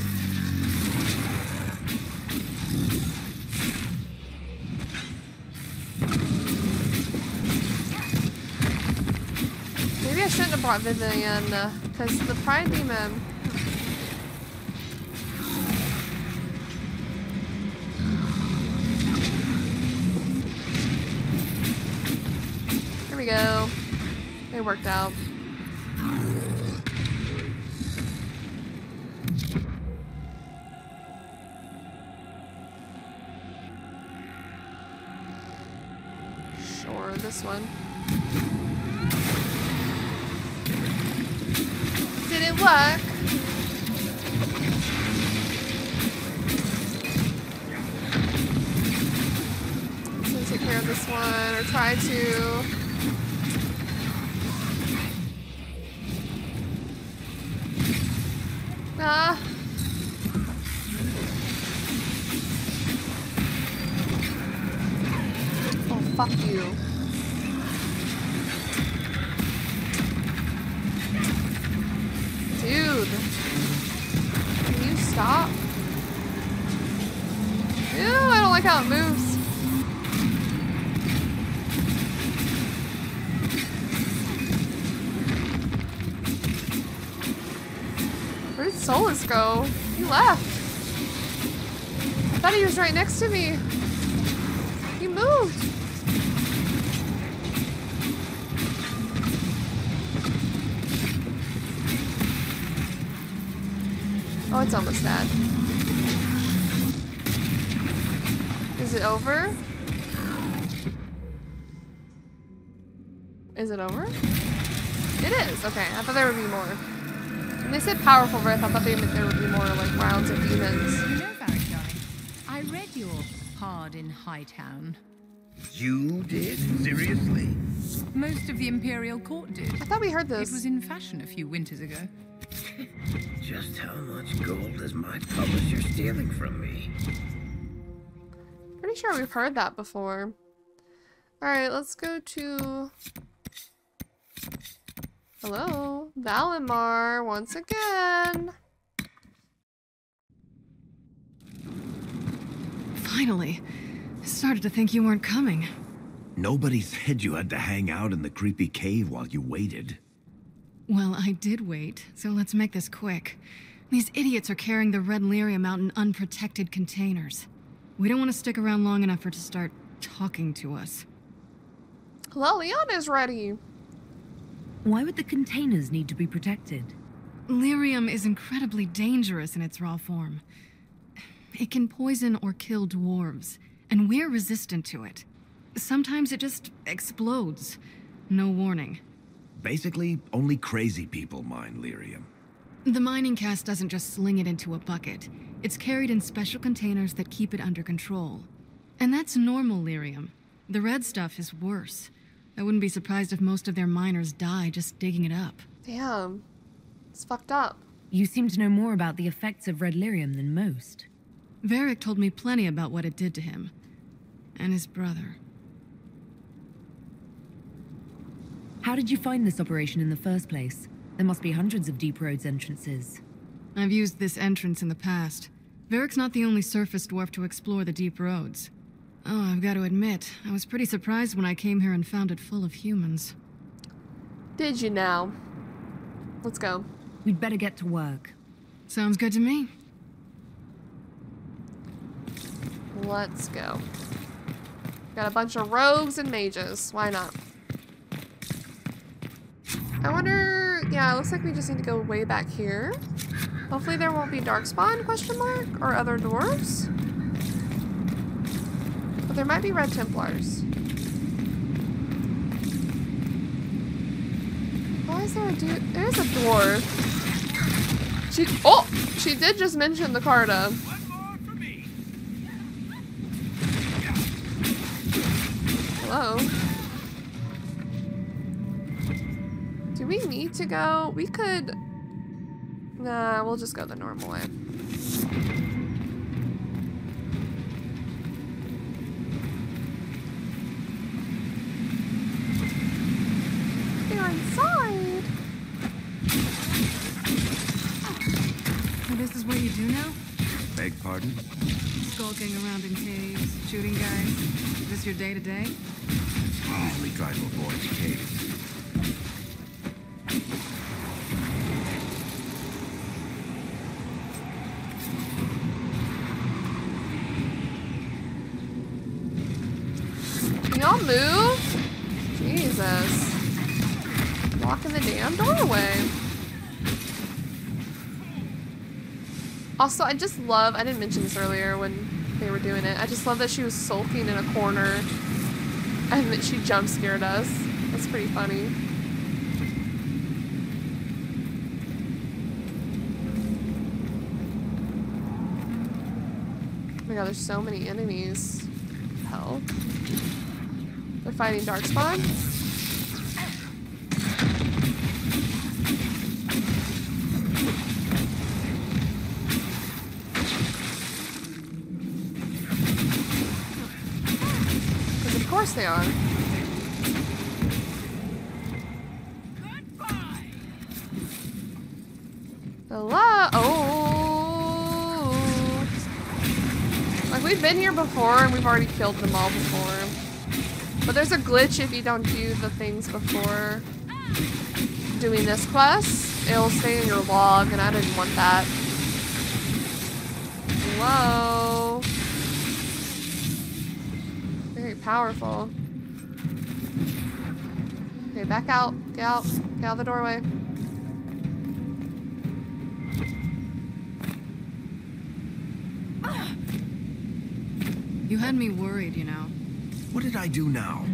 Maybe I shouldn't have brought Vivian, because the Pride Demon... There we go. It worked out. Sure, this one. Did it work? So take care of this one, or try to. Ah. Oh, fuck you. Dude. Can you stop? Ew, I don't like how it moves. Where did Solus go? He left. I thought he was right next to me. He moved. Oh, it's almost dead. Is it over? Is it over? It is. Okay, I thought there would be more. When they said powerful Rift, I thought they meant there would be more like rounds of demons. You know, Barry, darling, I read your Hard in Hightown. You did? Seriously? Most of the Imperial Court did. I thought we heard this. It was in fashion a few winters ago. Just how much gold is my publisher stealing from me? Pretty sure we've heard that before. Alright, let's go to... Hello, Valimar, once again. Finally. I started to think you weren't coming. Nobody said you had to hang out in the creepy cave while you waited. Well, I did wait, so let's make this quick. These idiots are carrying the red lyrium out in unprotected containers. We don't want to stick around long enough for it to start talking to us. Leliana's ready. Why would the containers need to be protected? Lyrium is incredibly dangerous in its raw form. It can poison or kill dwarves, and we're resistant to it. Sometimes it just explodes. No warning. Basically, only crazy people mine lyrium. The mining cast doesn't just sling it into a bucket. It's carried in special containers that keep it under control. And that's normal lyrium. The red stuff is worse. I wouldn't be surprised if most of their miners die just digging it up. Damn. It's fucked up. You seem to know more about the effects of red lyrium than most. Varric told me plenty about what it did to him. And his brother. How did you find this operation in the first place? There must be hundreds of deep roads entrances. I've used this entrance in the past. Varric's not the only surface dwarf to explore the deep roads. Oh, I've got to admit, I was pretty surprised when I came here and found it full of humans. Did you now? Let's go. We'd better get to work. Sounds good to me. Let's go. Got a bunch of rogues and mages. Why not? I wonder... Yeah, it looks like we just need to go way back here. Hopefully there won't be Darkspawn, question mark? Or other dwarves? But there might be red templars. Why is there a dude? There's a dwarf. She did just mention the Carta. Hello? Do we need to go? We could... Nah, we'll just go the normal way. They're inside! this is what you do now? Beg pardon? Skulking around in caves, shooting guys. Is this your day-to-day? Usually try to avoid the caves. Can y'all move? Jesus. Blocking the damn doorway. Also, I just love, I didn't mention this earlier when they were doing it, I just love that she was sulking in a corner and that she jump scared us. That's pretty funny. Oh my god, there's so many enemies. Hell. They're fighting Darkspawn? Because of course they are. Hello? Oh! Like, we've been here before and we've already killed them all before. But there's a glitch if you don't do the things before doing this quest. It'll stay in your log, and I didn't want that. Whoa. Very powerful. Okay, back out. Get out. Get out of the doorway. You had me worried, you know. What did I do now?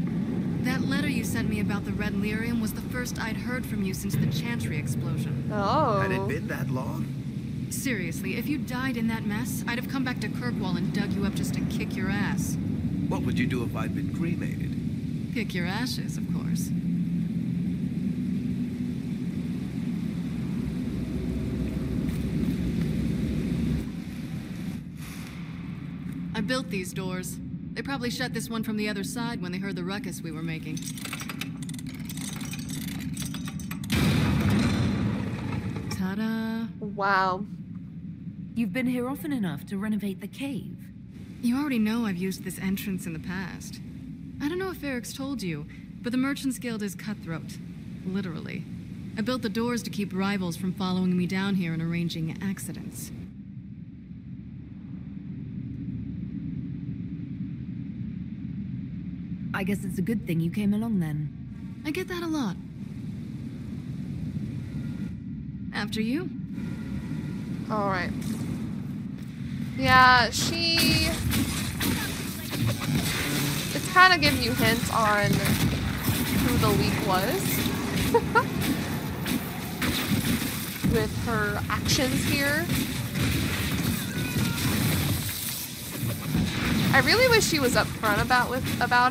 That letter you sent me about the red lyrium was the first I'd heard from you since the Chantry explosion. Oh. Had it been that long? Seriously, if you died in that mess, I'd have come back to Kirkwall and dug you up just to kick your ass. What would you do if I'd been cremated? Kick your ashes, of course. I built these doors. They probably shut this one from the other side when they heard the ruckus we were making. Ta-da! Wow. You've been here often enough to renovate the cave. You already know I've used this entrance in the past. I don't know if Eric's told you, but the Merchants Guild is cutthroat. Literally. I built the doors to keep rivals from following me down here and arranging accidents. I guess it's a good thing you came along then. I get that a lot. After you. Alright. Yeah, she... It's kind of giving you hints on who the leak was. With her actions here. I really wish she was upfront about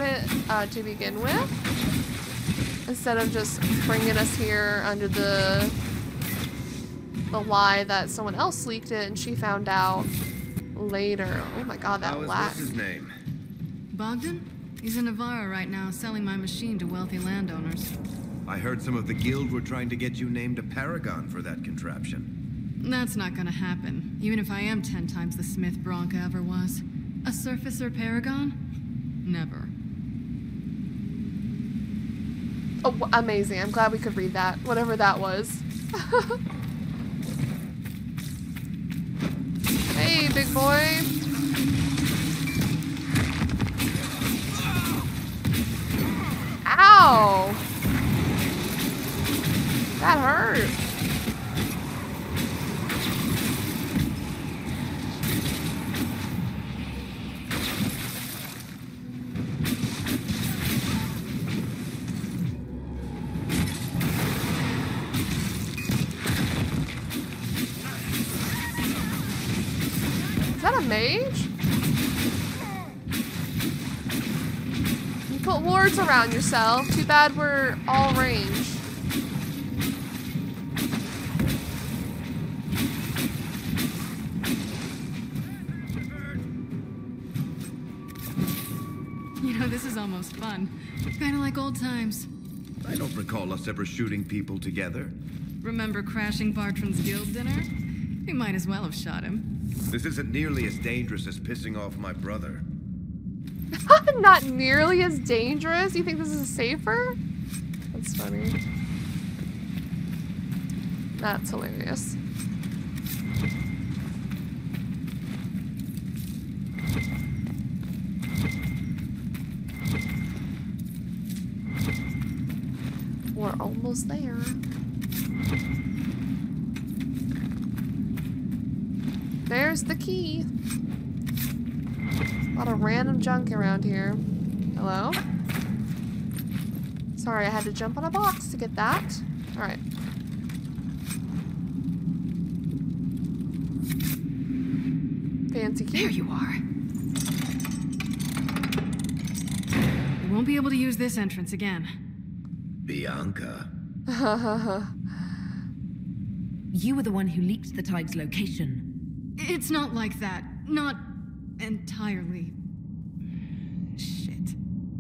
it to begin with, instead of just bringing us here under the lie that someone else leaked it and she found out later. Oh my god, that lag. What's his name? Bogdan? He's in Navarra right now, selling my machine to wealthy landowners. I heard some of the guild were trying to get you named a paragon for that contraption. That's not gonna happen, even if I am 10 times the Smith Bronca ever was. A surfacer paragon? Never. Oh, amazing. I'm glad we could read that. Whatever that was. Hey, big boy. Ow! That hurt. Is that a mage? You put wards around yourself. Too bad we're all range. You know, this is almost fun. Kinda like old times. I don't recall us ever shooting people together. Remember crashing Bartram's guild dinner? They might as well have shot him. This isn't nearly as dangerous as pissing off my brother. Not nearly as dangerous? You think this is safer? That's funny. That's hilarious. We're almost there. There's the key. A lot of random junk around here. Hello? Sorry, I had to jump on a box to get that. Alright. Fancy key. There you are. You won't be able to use this entrance again. Bianca. You were the one who leaked the Tig's location. It's not like that. Not entirely. Shit.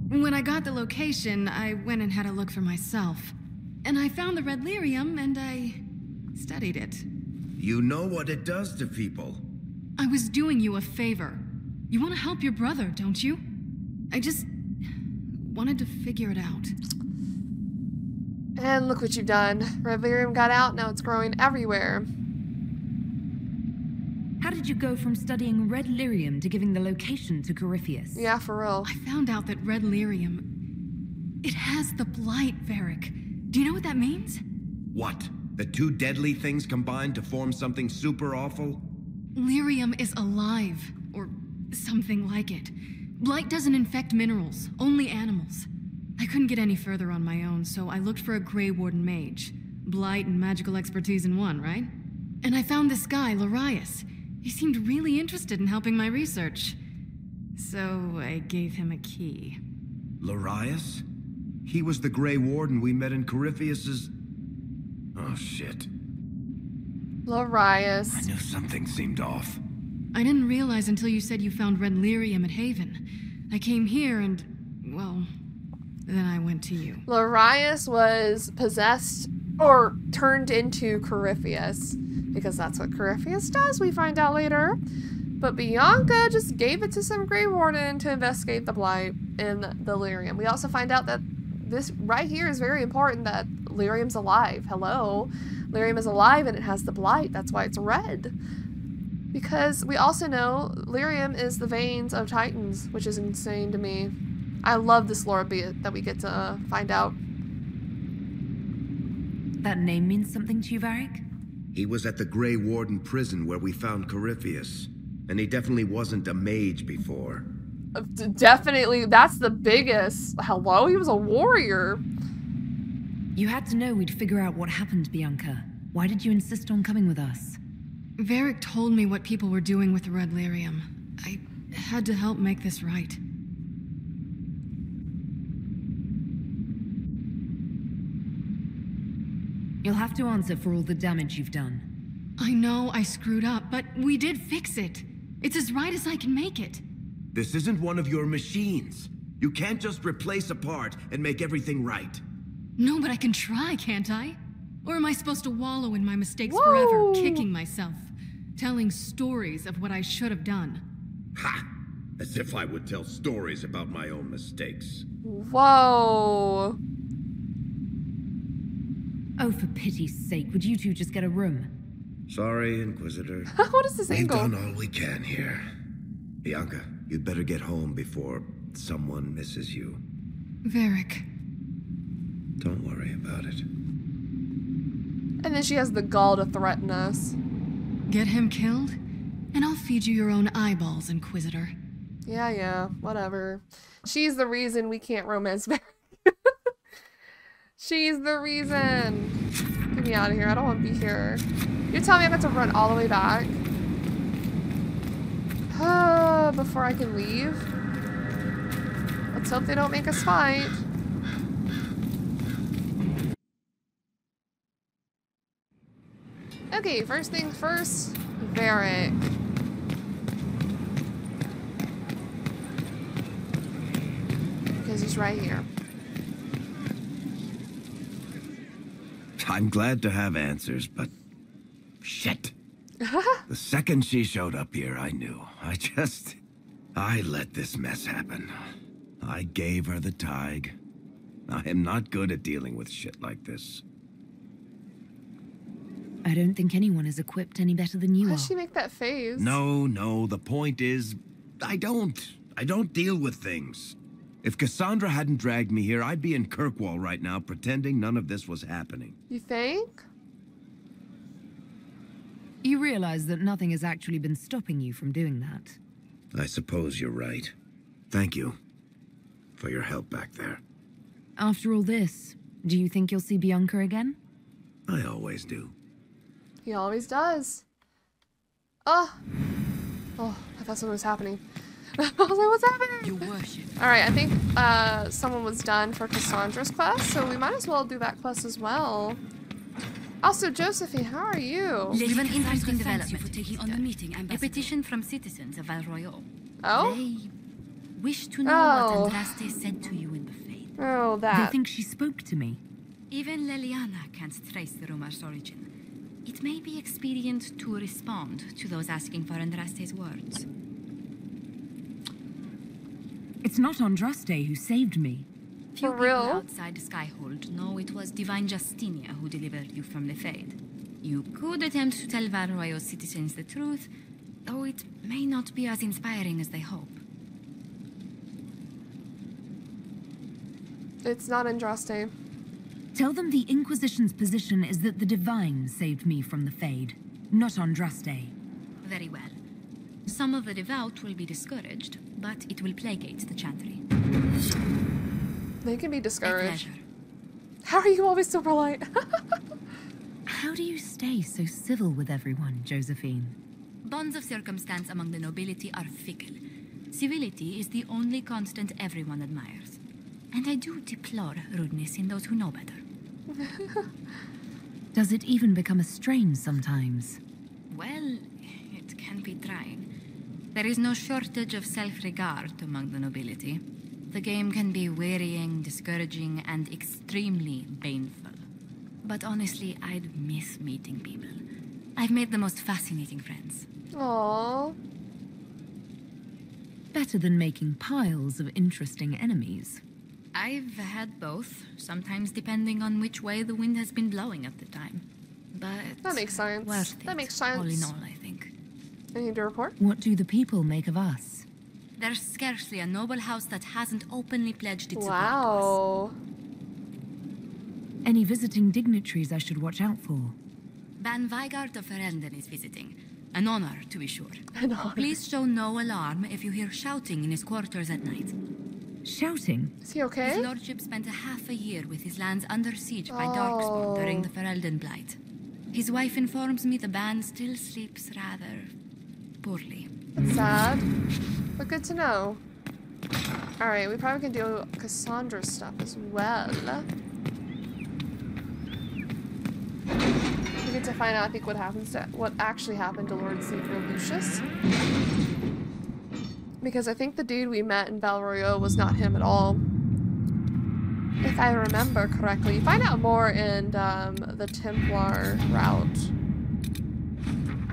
When I got the location, I went and had a look for myself. And I found the red lyrium, and I studied it. You know what it does to people. I was doing you a favor. You want to help your brother, don't you? I just wanted to figure it out. And look what you've done. Red lyrium got out, now it's growing everywhere. How did you go from studying red lyrium to giving the location to Corypheus? Yeah, for real. I found out that red lyrium... it has the blight, Varric. Do you know what that means? What? The two deadly things combined to form something super awful? Lyrium is alive, or something like it. Blight doesn't infect minerals, only animals. I couldn't get any further on my own, so I looked for a Grey Warden mage. Blight and magical expertise in one, right? And I found this guy, Larius. He seemed really interested in helping my research. So I gave him a key. Larius? He was the Grey Warden we met in Corypheus's... Oh, shit. Larius. I knew something seemed off. I didn't realize until you said you found red lyrium at Haven. I came here and, well, then I went to you. Larius was possessed or turned into Corypheus, because that's what Corypheus does, we find out later. But Bianca just gave it to some Grey Warden to investigate the blight in the lyrium. We also find out that this right here is very important, that lyrium's alive. Hello? Lyrium is alive and it has the blight. That's why it's red. Because we also know lyrium is the veins of Titans, which is insane to me. I love this lore bit that we get to find out. That name means something to you, Varric? He was at the Grey Warden prison where we found Corypheus. And he definitely wasn't a mage before. Definitely, that's the biggest. Hello? He was a warrior. You had to know we'd figure out what happened, Bianca. Why did you insist on coming with us? Varric told me what people were doing with the red lyrium. I had to help make this right. You'll have to answer for all the damage you've done. I know I screwed up, but we did fix it. It's as right as I can make it. This isn't one of your machines. You can't just replace a part and make everything right. No, but I can try, can't I? Or am I supposed to wallow in my mistakes Whoa. forever, kicking myself, telling stories of what I should have done? Ha! As if I would tell stories about my own mistakes. Whoa. Oh, for pity's sake, would you two just get a room? Sorry, Inquisitor. What is this We've angle? done all we can here. Bianca, you'd better get home before someone misses you. Varric. Don't worry about it. And then she has the gall to threaten us. Get him killed, and I'll feed you your own eyeballs, Inquisitor. Yeah, whatever. She's the reason we can't romance Varric. She's the reason. Get me out of here. I don't want to be here. You're telling me I have to run all the way back? Before I can leave? Let's hope they don't make us fight. Okay, first things first, Varric. Because he's right here. I'm glad to have answers, but... shit. The second she showed up here, I knew. I let this mess happen. I gave her the tig. I am not good at dealing with shit like this. I don't think anyone is equipped any better than you Why are. does she make that face? No, the point is, I don't deal with things. If Cassandra hadn't dragged me here, I'd be in Kirkwall right now pretending none of this was happening. You think? You realize that nothing has actually been stopping you from doing that. I suppose you're right. Thank you for your help back there. After all this, do you think you'll see Bianca again? I always do. He always does. Oh, I thought something was happening. I was like, what's happening? Your worship. Alright, I think someone was done for Cassandra's quest, so we might as well do that quest as well. Also, Josephine, how are you? We have an interesting development for taking on the meeting. A petition from citizens of Val Royal. Oh? They wish to know what Andraste said to you in the Fade. Oh, that. They think she spoke to me. Even Leliana can't trace the rumor's origin. It may be expedient to respond to those asking for Andraste's words. It's not Andraste who saved me. Few For real? people outside Skyhold know it was Divine Justinia who delivered you from the Fade. You could attempt to tell Val Royal's citizens the truth, though it may not be as inspiring as they hope. It's not Andraste. Tell them the Inquisition's position is that the Divine saved me from the Fade, not Andraste. Very well. Some of the devout will be discouraged, but it will placate the Chantry. They can be discouraged. A pleasure. How are you always so polite? How do you stay so civil with everyone, Josephine? Bonds of circumstance among the nobility are fickle. Civility is the only constant everyone admires. And I do deplore rudeness in those who know better. Does it even become a strain sometimes? Well, it can be trying. There is no shortage of self-regard among the nobility. The game can be wearying, discouraging, and extremely baneful. But honestly, I'd miss meeting people. I've made the most fascinating friends. Aww. Better than making piles of interesting enemies. I've had both, sometimes depending on which way the wind has been blowing at the time. But That makes sense. worth it, That makes sense. all in all, I think. Anything to report? What do the people make of us? There's scarcely a noble house that hasn't openly pledged its support Wow. to us. Any visiting dignitaries I should watch out for? Ban Vigard of Ferelden is visiting. An honor, to be sure. An honor. Please show no alarm if you hear shouting in his quarters at night. Shouting? Is he okay? His lordship spent half a year with his lands under siege by Darkspawn during the Ferelden Blight. His wife informs me the band still sleeps rather poorly. That's sad, but good to know. Alright, we probably can do Cassandra's stuff as well. We get to find out, I think, what actually happened to Lord Seeker Lucius. Because I think the dude we met in Val Royal was not him at all. If I remember correctly. You find out more in the Templar route.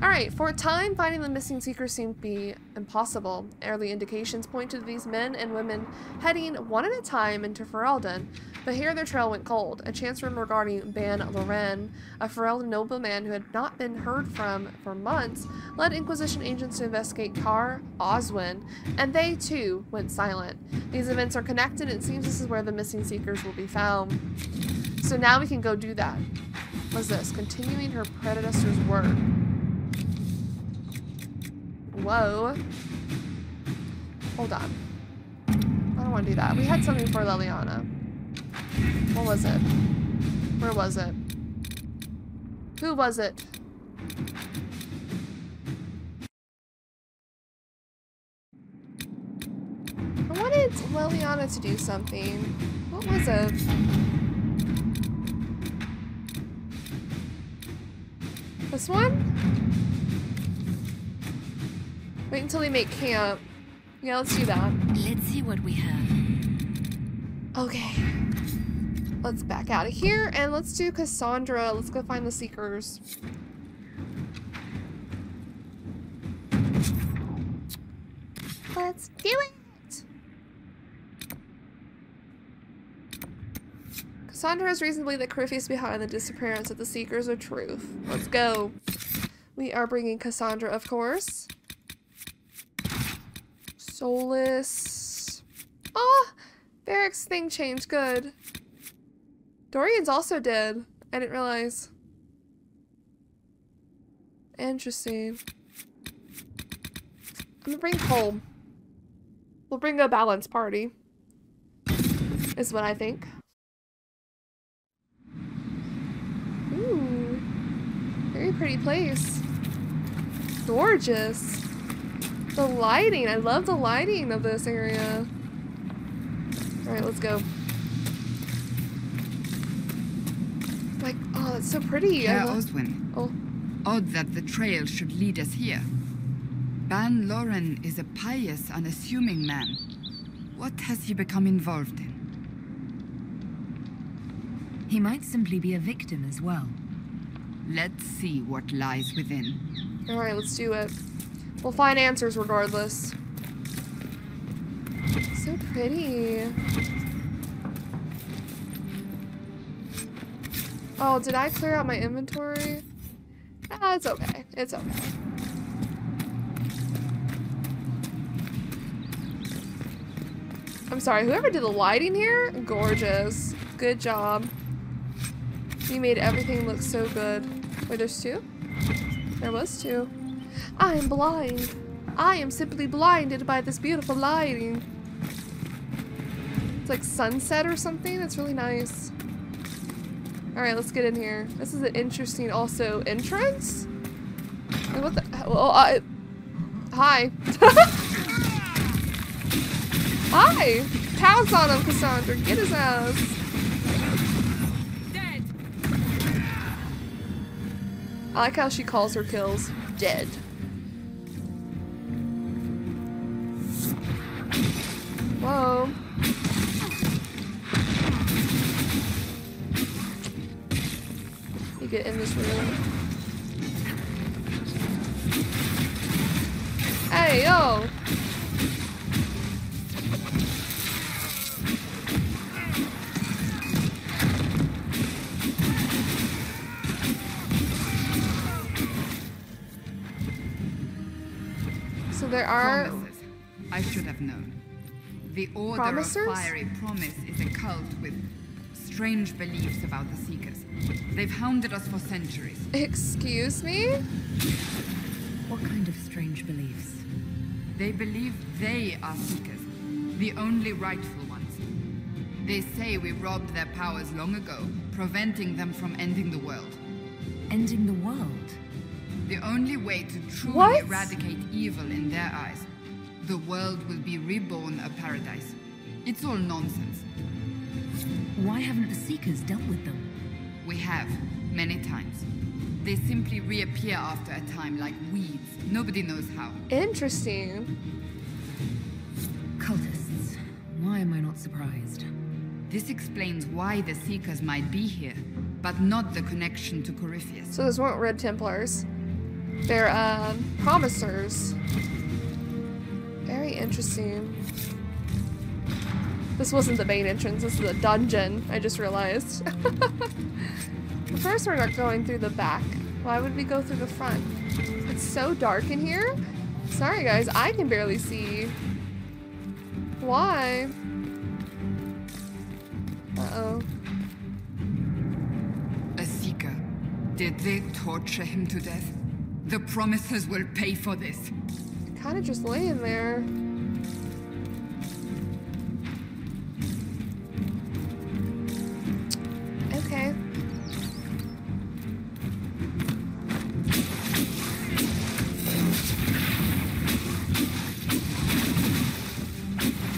Alright, for a time, finding the missing seekers seemed to be impossible. Early indications pointed to these men and women heading one at a time into Ferelden, but here their trail went cold. A chance rumor regarding Ban Loren, a Ferelden nobleman who had not been heard from for months, led Inquisition agents to investigate Car Oswin, and they too went silent. These events are connected, and it seems this is where the missing seekers will be found. So now we can go do that. What's this? Continuing her predecessor's work. Whoa. Hold on. I don't want to do that. We had something for Leliana. What was it? Where was it? Who was it? I wanted Leliana to do something. What was it? This one? Wait until we make camp. Yeah, let's do that. Let's see what we have. Okay. Let's back out of here and let's do Cassandra. Let's go find the Seekers. Let's do it! Cassandra has reason to believe that Corypheus behind the disappearance of the Seekers of Truth. Let's go. We are bringing Cassandra, of course. Solus. Oh! Barrick's thing changed. Good. Dorian's also dead. I didn't realize. Interesting. I'm gonna bring Cole. We'll bring a balanced party. Is what I think. Ooh. Very pretty place. Gorgeous. The lighting. I love the lighting of this area. Alright, let's go. Like, oh, that's so pretty. Herr Oswin. Oh. Odd that the trail should lead us here. Ban Loren is a pious, unassuming man. What has he become involved in? He might simply be a victim as well. Let's see what lies within. Alright, let's do it. We'll find answers regardless. So pretty. Oh, did I clear out my inventory? Ah, it's okay. It's okay. I'm sorry, whoever did the lighting here, gorgeous. Good job. You made everything look so good. Wait, there's two? There was two. I am blind. I am simply blinded by this beautiful lighting. It's like sunset or something. It's really nice. Alright, let's get in here. This is an interesting also entrance? Wait, what the? Well, hi. Hi! Pounce on him, Cassandra. Get his ass. Dead. I like how she calls her kills dead. Whoa. You get in this room. Hey, yo! So there are... Promises. I should have known. The Order Promisers? of Fiery Promise is a cult with strange beliefs about the Seekers. They've hounded us for centuries. Excuse me? What kind of strange beliefs? They believe they are Seekers, the only rightful ones. They say we robbed their powers long ago, preventing them from ending the world. Ending the world? The only way to truly What? eradicate evil in their eyes, the world will be reborn a paradise. It's all nonsense. Why haven't the Seekers dealt with them? We have, many times. They simply reappear after a time like weeds. Nobody knows how. Interesting. Cultists. Why am I not surprised? This explains why the Seekers might be here, but not the connection to Corypheus. So those weren't Red Templars. They're, Promisers. Very interesting. This wasn't the main entrance, this is a dungeon, I just realized. First we're not going through the back. Why would we go through the front? It's so dark in here. Sorry guys, I can barely see. Why? Uh-oh. A Seeker. Did they torture him to death? The Promisers will pay for this. Kind of just laying there. Okay.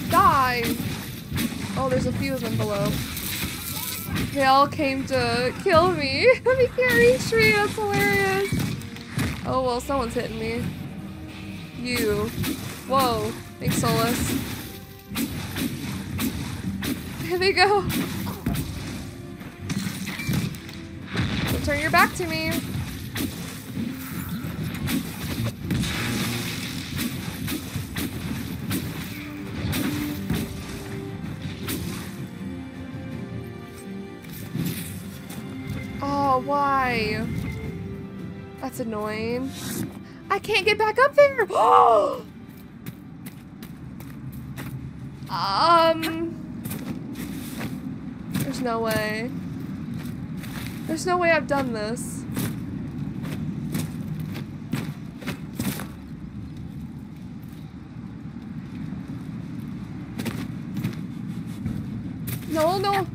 Die! Oh, there's a few of them below. They all came to kill me. They can't reach me. That's hilarious. Oh, well, someone's hitting me. You. Whoa. Thanks, Solus. Here they go. Don't turn your back to me. Oh, why? That's annoying. I can't get back up there. Oh. There's no way. There's no way I've done this. No, no.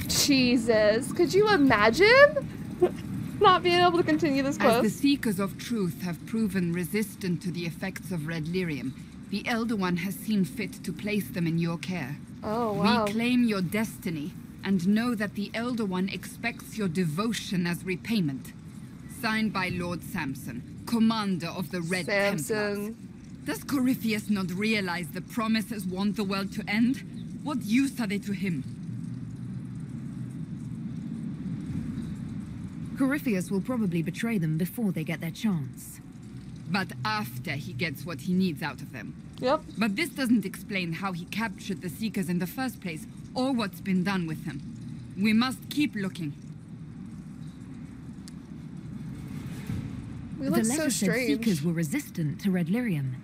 Jesus, could you imagine not being able to continue this quest? As the Seekers of Truth have proven resistant to the effects of red lyrium, the Elder One has seen fit to place them in your care. Oh, wow. Reclaim your destiny, and know that the Elder One expects your devotion as repayment. Signed by Lord Samson, commander of the Red Templars. Does Corypheus not realize the promises want the world to end? What use are they to him? Corypheus will probably betray them before they get their chance. But after he gets what he needs out of them. Yep. But this doesn't explain how he captured the Seekers in the first place, or what's been done with them. We must keep looking. We look the so letter said strange. Seekers were resistant to red lyrium.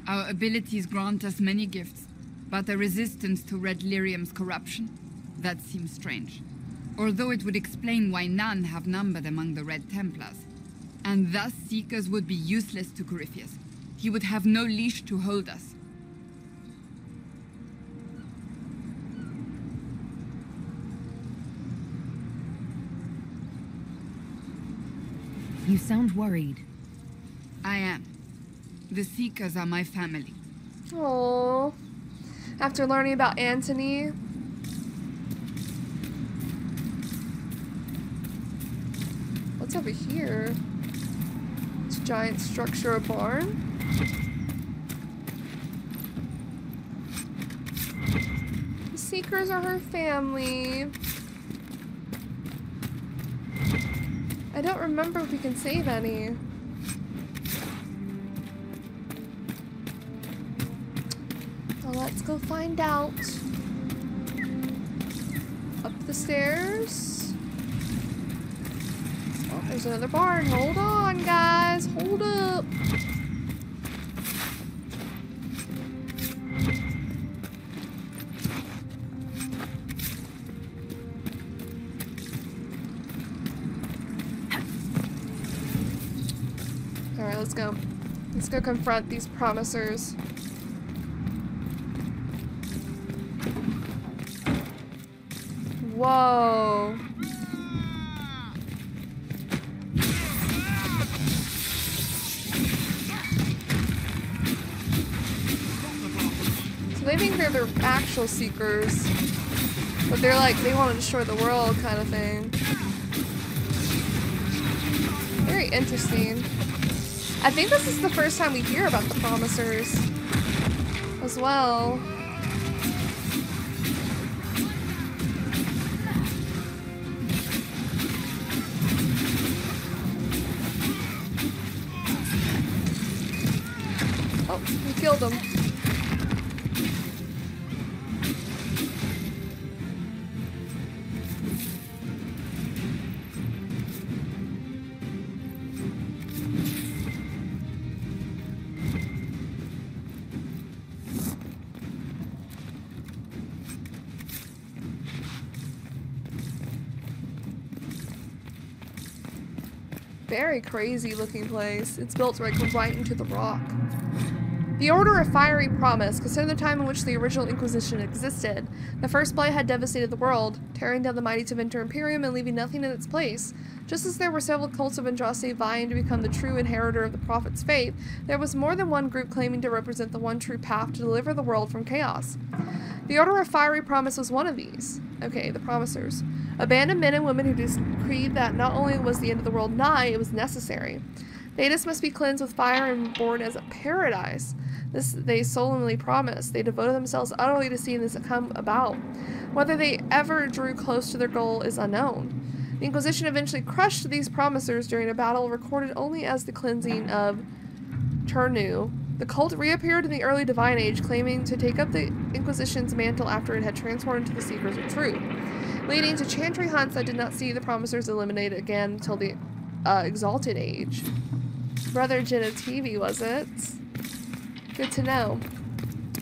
Our abilities grant us many gifts, but a resistance to red lyrium's corruption? That seems strange. Although it would explain why none have numbered among the Red Templars. And thus Seekers would be useless to Corypheus. He would have no leash to hold us. You sound worried. I am. The Seekers are my family. Oh, after learning about Antony. What's over here? It's a giant structure, a barn. The Seekers are her family. I don't remember if we can save any. Well, let's go find out. Up the stairs. Oh, there's another barn. Hold on, guys. Hold up. Alright, let's go. Let's go confront these promisers. Whoa. So they think they're the actual Seekers, but they're like, they want to destroy the world kind of thing. Very interesting. I think this is the first time we hear about the Promisers as well. Oh, we killed him. Very crazy looking place. It's built like right into the rock. The Order of Fiery Promise. Consider the time in which the original Inquisition existed. The First Blight had devastated the world, tearing down the mighty Tevinter Imperium and leaving nothing in its place. Just as there were several cults of Andraste vying to become the true inheritor of the Prophet's faith, there was more than one group claiming to represent the one true path to deliver the world from chaos. The Order of Fiery Promise was one of these. Okay, the Promisers. Abandoned men and women who decreed that not only was the end of the world nigh, it was necessary. Thedas must be cleansed with fire and born as a paradise. This they solemnly promised. They devoted themselves utterly to seeing this come about. Whether they ever drew close to their goal is unknown. The Inquisition eventually crushed these promisers during a battle recorded only as the cleansing of Turnu The cult reappeared in the early Divine Age, claiming to take up the Inquisition's mantle after it had transformed into the Seekers of Truth, leading to chantry hunts that did not see the Promisers eliminated again until the Exalted Age. Brother Genitivi, was it? Good to know.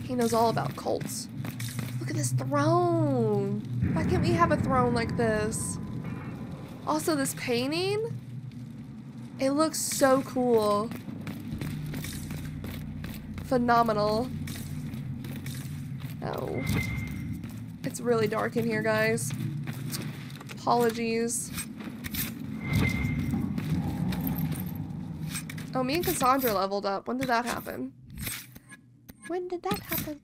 He knows all about cults. Look at this throne! Why can't we have a throne like this? Also, this painting? It looks so cool. Phenomenal. Oh. It's really dark in here, guys. Apologies. Oh, me and Cassandra leveled up. When did that happen? When did that happen?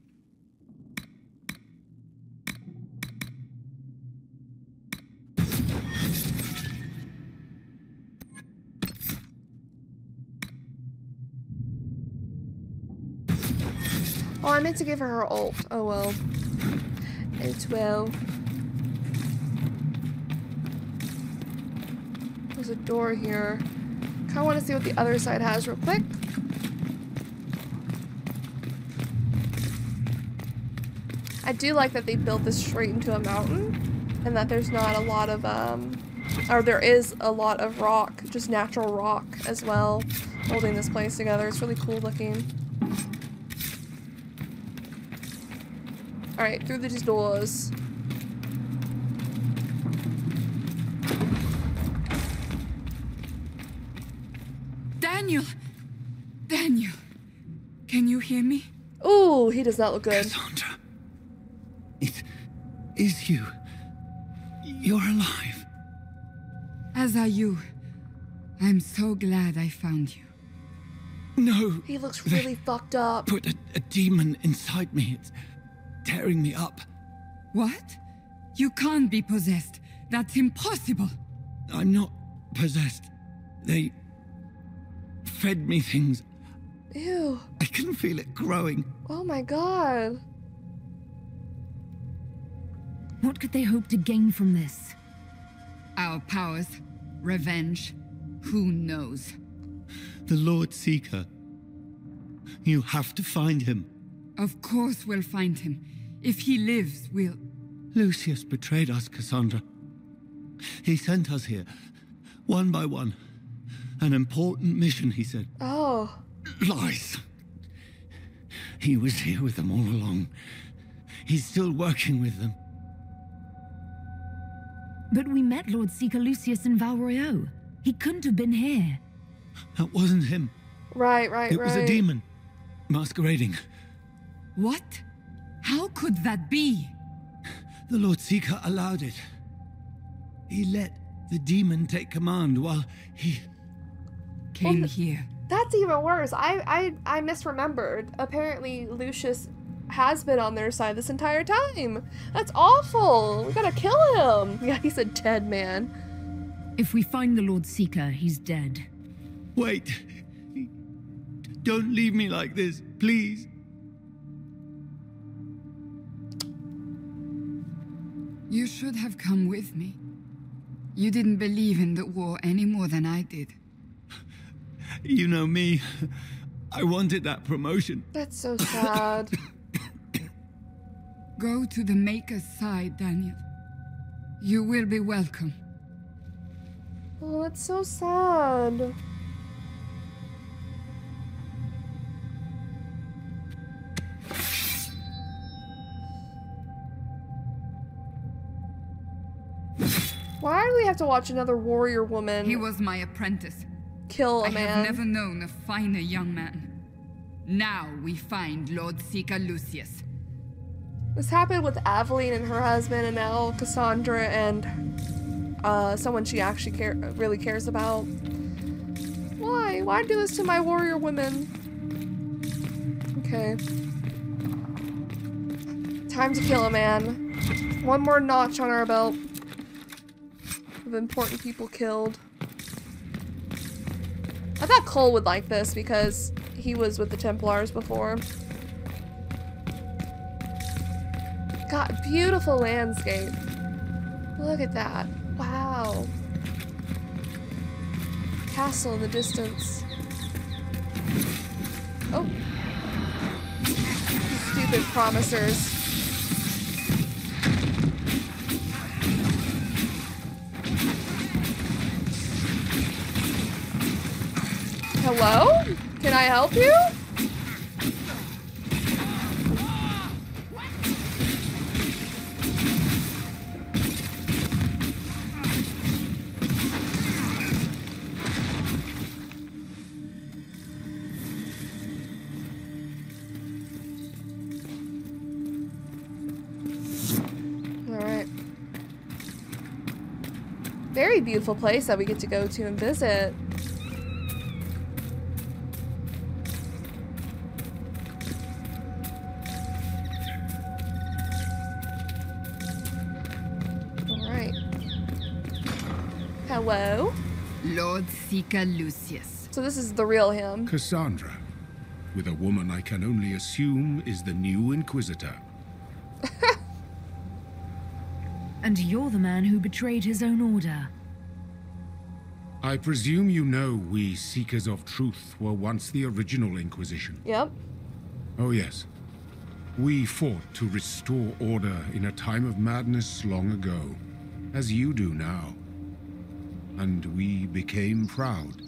Oh, I meant to give her her ult. Oh well. It will. There's a door here. Kinda want to see what the other side has real quick. I do like that they built this straight into a mountain, and that there's not a lot of, or there is a lot of rock, just natural rock as well, holding this place together. It's really cool looking. Alright, through these doors. Daniel! Daniel! Can you hear me? Ooh, he does not look good. Cassandra. It is you. You're alive. As are you. I'm so glad I found you. No. He looks really fucked up. Put a demon inside me. It's tearing me up. What? You can't be possessed. That's impossible. I'm not possessed. They fed me things. Ew. I can feel it growing. Oh my god. What could they hope to gain from this? Our powers. Revenge. Who knows? The Lord Seeker. You have to find him. Of course we'll find him. If he lives, we'll... Lucius betrayed us, Cassandra. He sent us here, one by one. An important mission, he said. Oh. Lies. He was here with them all along. He's still working with them. But we met Lord Seeker Lucius in Val Royeaux. He couldn't have been here. That wasn't him. Right. It was a demon. Masquerading. What? How could that be? The Lord Seeker allowed it. He let the demon take command while he... came here. That's even worse. I misremembered. Apparently Lucius has been on their side this entire time. That's awful. We gotta kill him. Yeah, he's a dead man. If we find the Lord Seeker, he's dead. Wait. Don't leave me like this, please. You should have come with me. You didn't believe in the war any more than I did. You know me. I wanted that promotion. That's so sad. Go to the Maker's side, Daniel. You will be welcome. Oh, that's so sad. Why do we have to watch another warrior woman? He was my apprentice. Kill a man. I have never known a finer young man. Now we find Lord Seeker Lucius. This happened with Aveline and her husband, and now Cassandra and someone she actually really cares about. Why? Why do this to my warrior women? Okay. Time to kill a man. One more notch on our belt of important people killed. I thought Cole would like this because he was with the Templars before. God, beautiful landscape. Look at that. Wow. Castle in the distance. Oh. Stupid promisers. Hello? Can I help you? Alright. Very beautiful place that we get to go to and visit. Hello? Lord Seeker Lucius. So this is the real him. Cassandra, with a woman I can only assume is the new Inquisitor. And you're the man who betrayed his own order. I presume you know we Seekers of Truth were once the original Inquisition. Yep. Oh yes. We fought to restore order in a time of madness long ago, as you do now. And we became proud.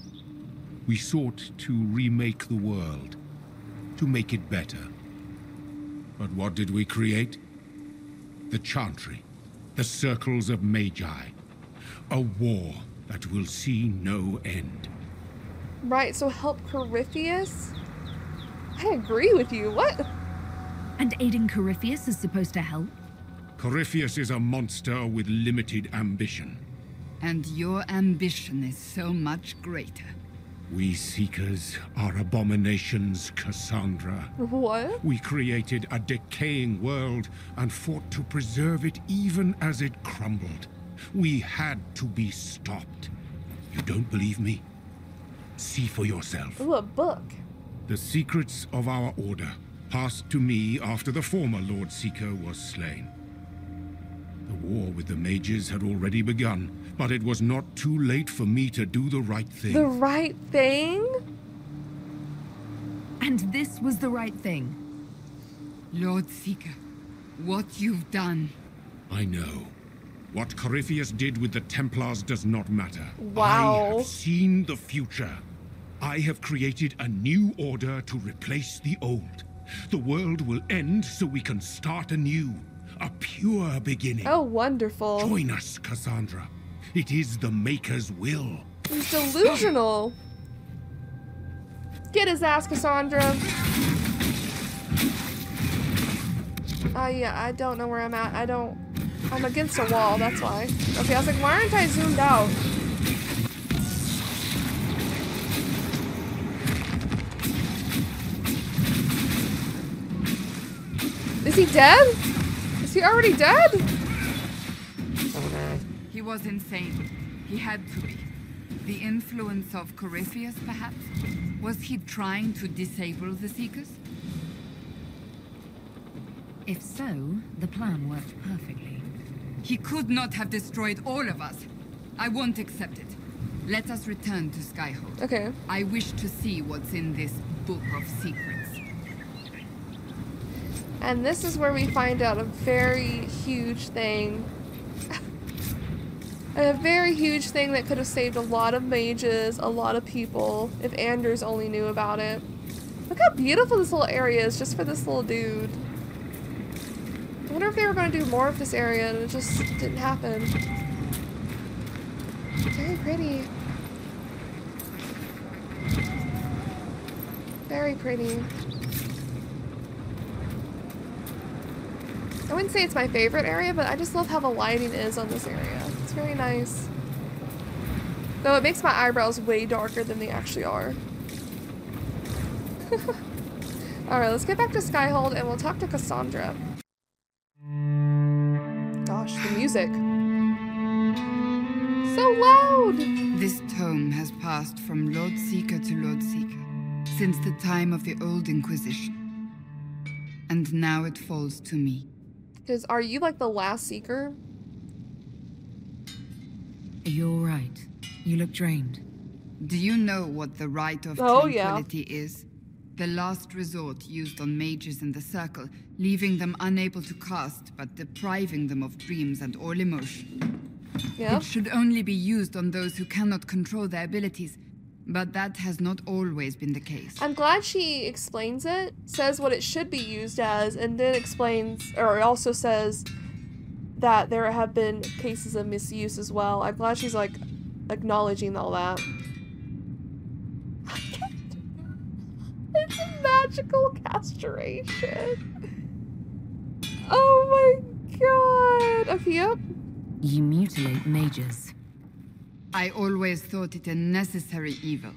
We sought to remake the world, to make it better. But what did we create? The Chantry, the Circles of Magi. A war that will see no end. Right, so help Corypheus? I agree with you, what? And aiding Corypheus is supposed to help? Corypheus is a monster with limited ambition. And your ambition is so much greater. We Seekers are abominations, Cassandra. What? We created a decaying world and fought to preserve it even as it crumbled. We had to be stopped. You don't believe me? See for yourself. Ooh, a book. The secrets of our order, passed to me after the former Lord Seeker was slain. The war with the mages had already begun, but it was not too late for me to do the right thing. The right thing? And this was the right thing. Lord Seeker, what you've done. I know. What Corypheus did with the Templars does not matter. Wow. I have seen the future. I have created a new order to replace the old. The world will end so we can start anew. A pure beginning. Oh, wonderful. Join us, Cassandra. It is the Maker's will. He's delusional. Get his ass, Cassandra. Yeah, I don't know where I'm at. I'm against a wall, that's why. Okay, I was like, why aren't I zoomed out? Is he dead? Is he already dead? He was insane. He had to be. The influence of Corypheus, perhaps? Was he trying to disable the Seekers? If so, the plan worked perfectly. He could not have destroyed all of us. I won't accept it. Let us return to Skyhold. Okay. I wish to see what's in this book of secrets. And this is where we find out a very huge thing. A very huge thing that could have saved a lot of mages, a lot of people, if Anders only knew about it. Look how beautiful this little area is just for this little dude. I wonder if they were going to do more of this area and it just didn't happen. Very pretty. Very pretty. I wouldn't say it's my favorite area, but I just love how the lighting is on this area. It's very nice. Though it makes my eyebrows way darker than they actually are. Alright, let's get back to Skyhold and we'll talk to Cassandra. Gosh, the music. So loud! This tome has passed from Lord Seeker to Lord Seeker since the time of the Old Inquisition. And now it falls to me. Because are you like the last Seeker? You're right. You look drained. Do you know what the right of tranquility is? The last resort used on mages in the Circle, leaving them unable to cast, but depriving them of dreams and all emotion. Yep. It should only be used on those who cannot control their abilities, but that has not always been the case. I'm glad she explains it, says what it should be used as, and then explains, or also says that there have been cases of misuse as well. I'm glad she's, like, acknowledging all that. It's a magical castration. Oh my god. Okay, yep. You mutilate mages. I always thought it a necessary evil.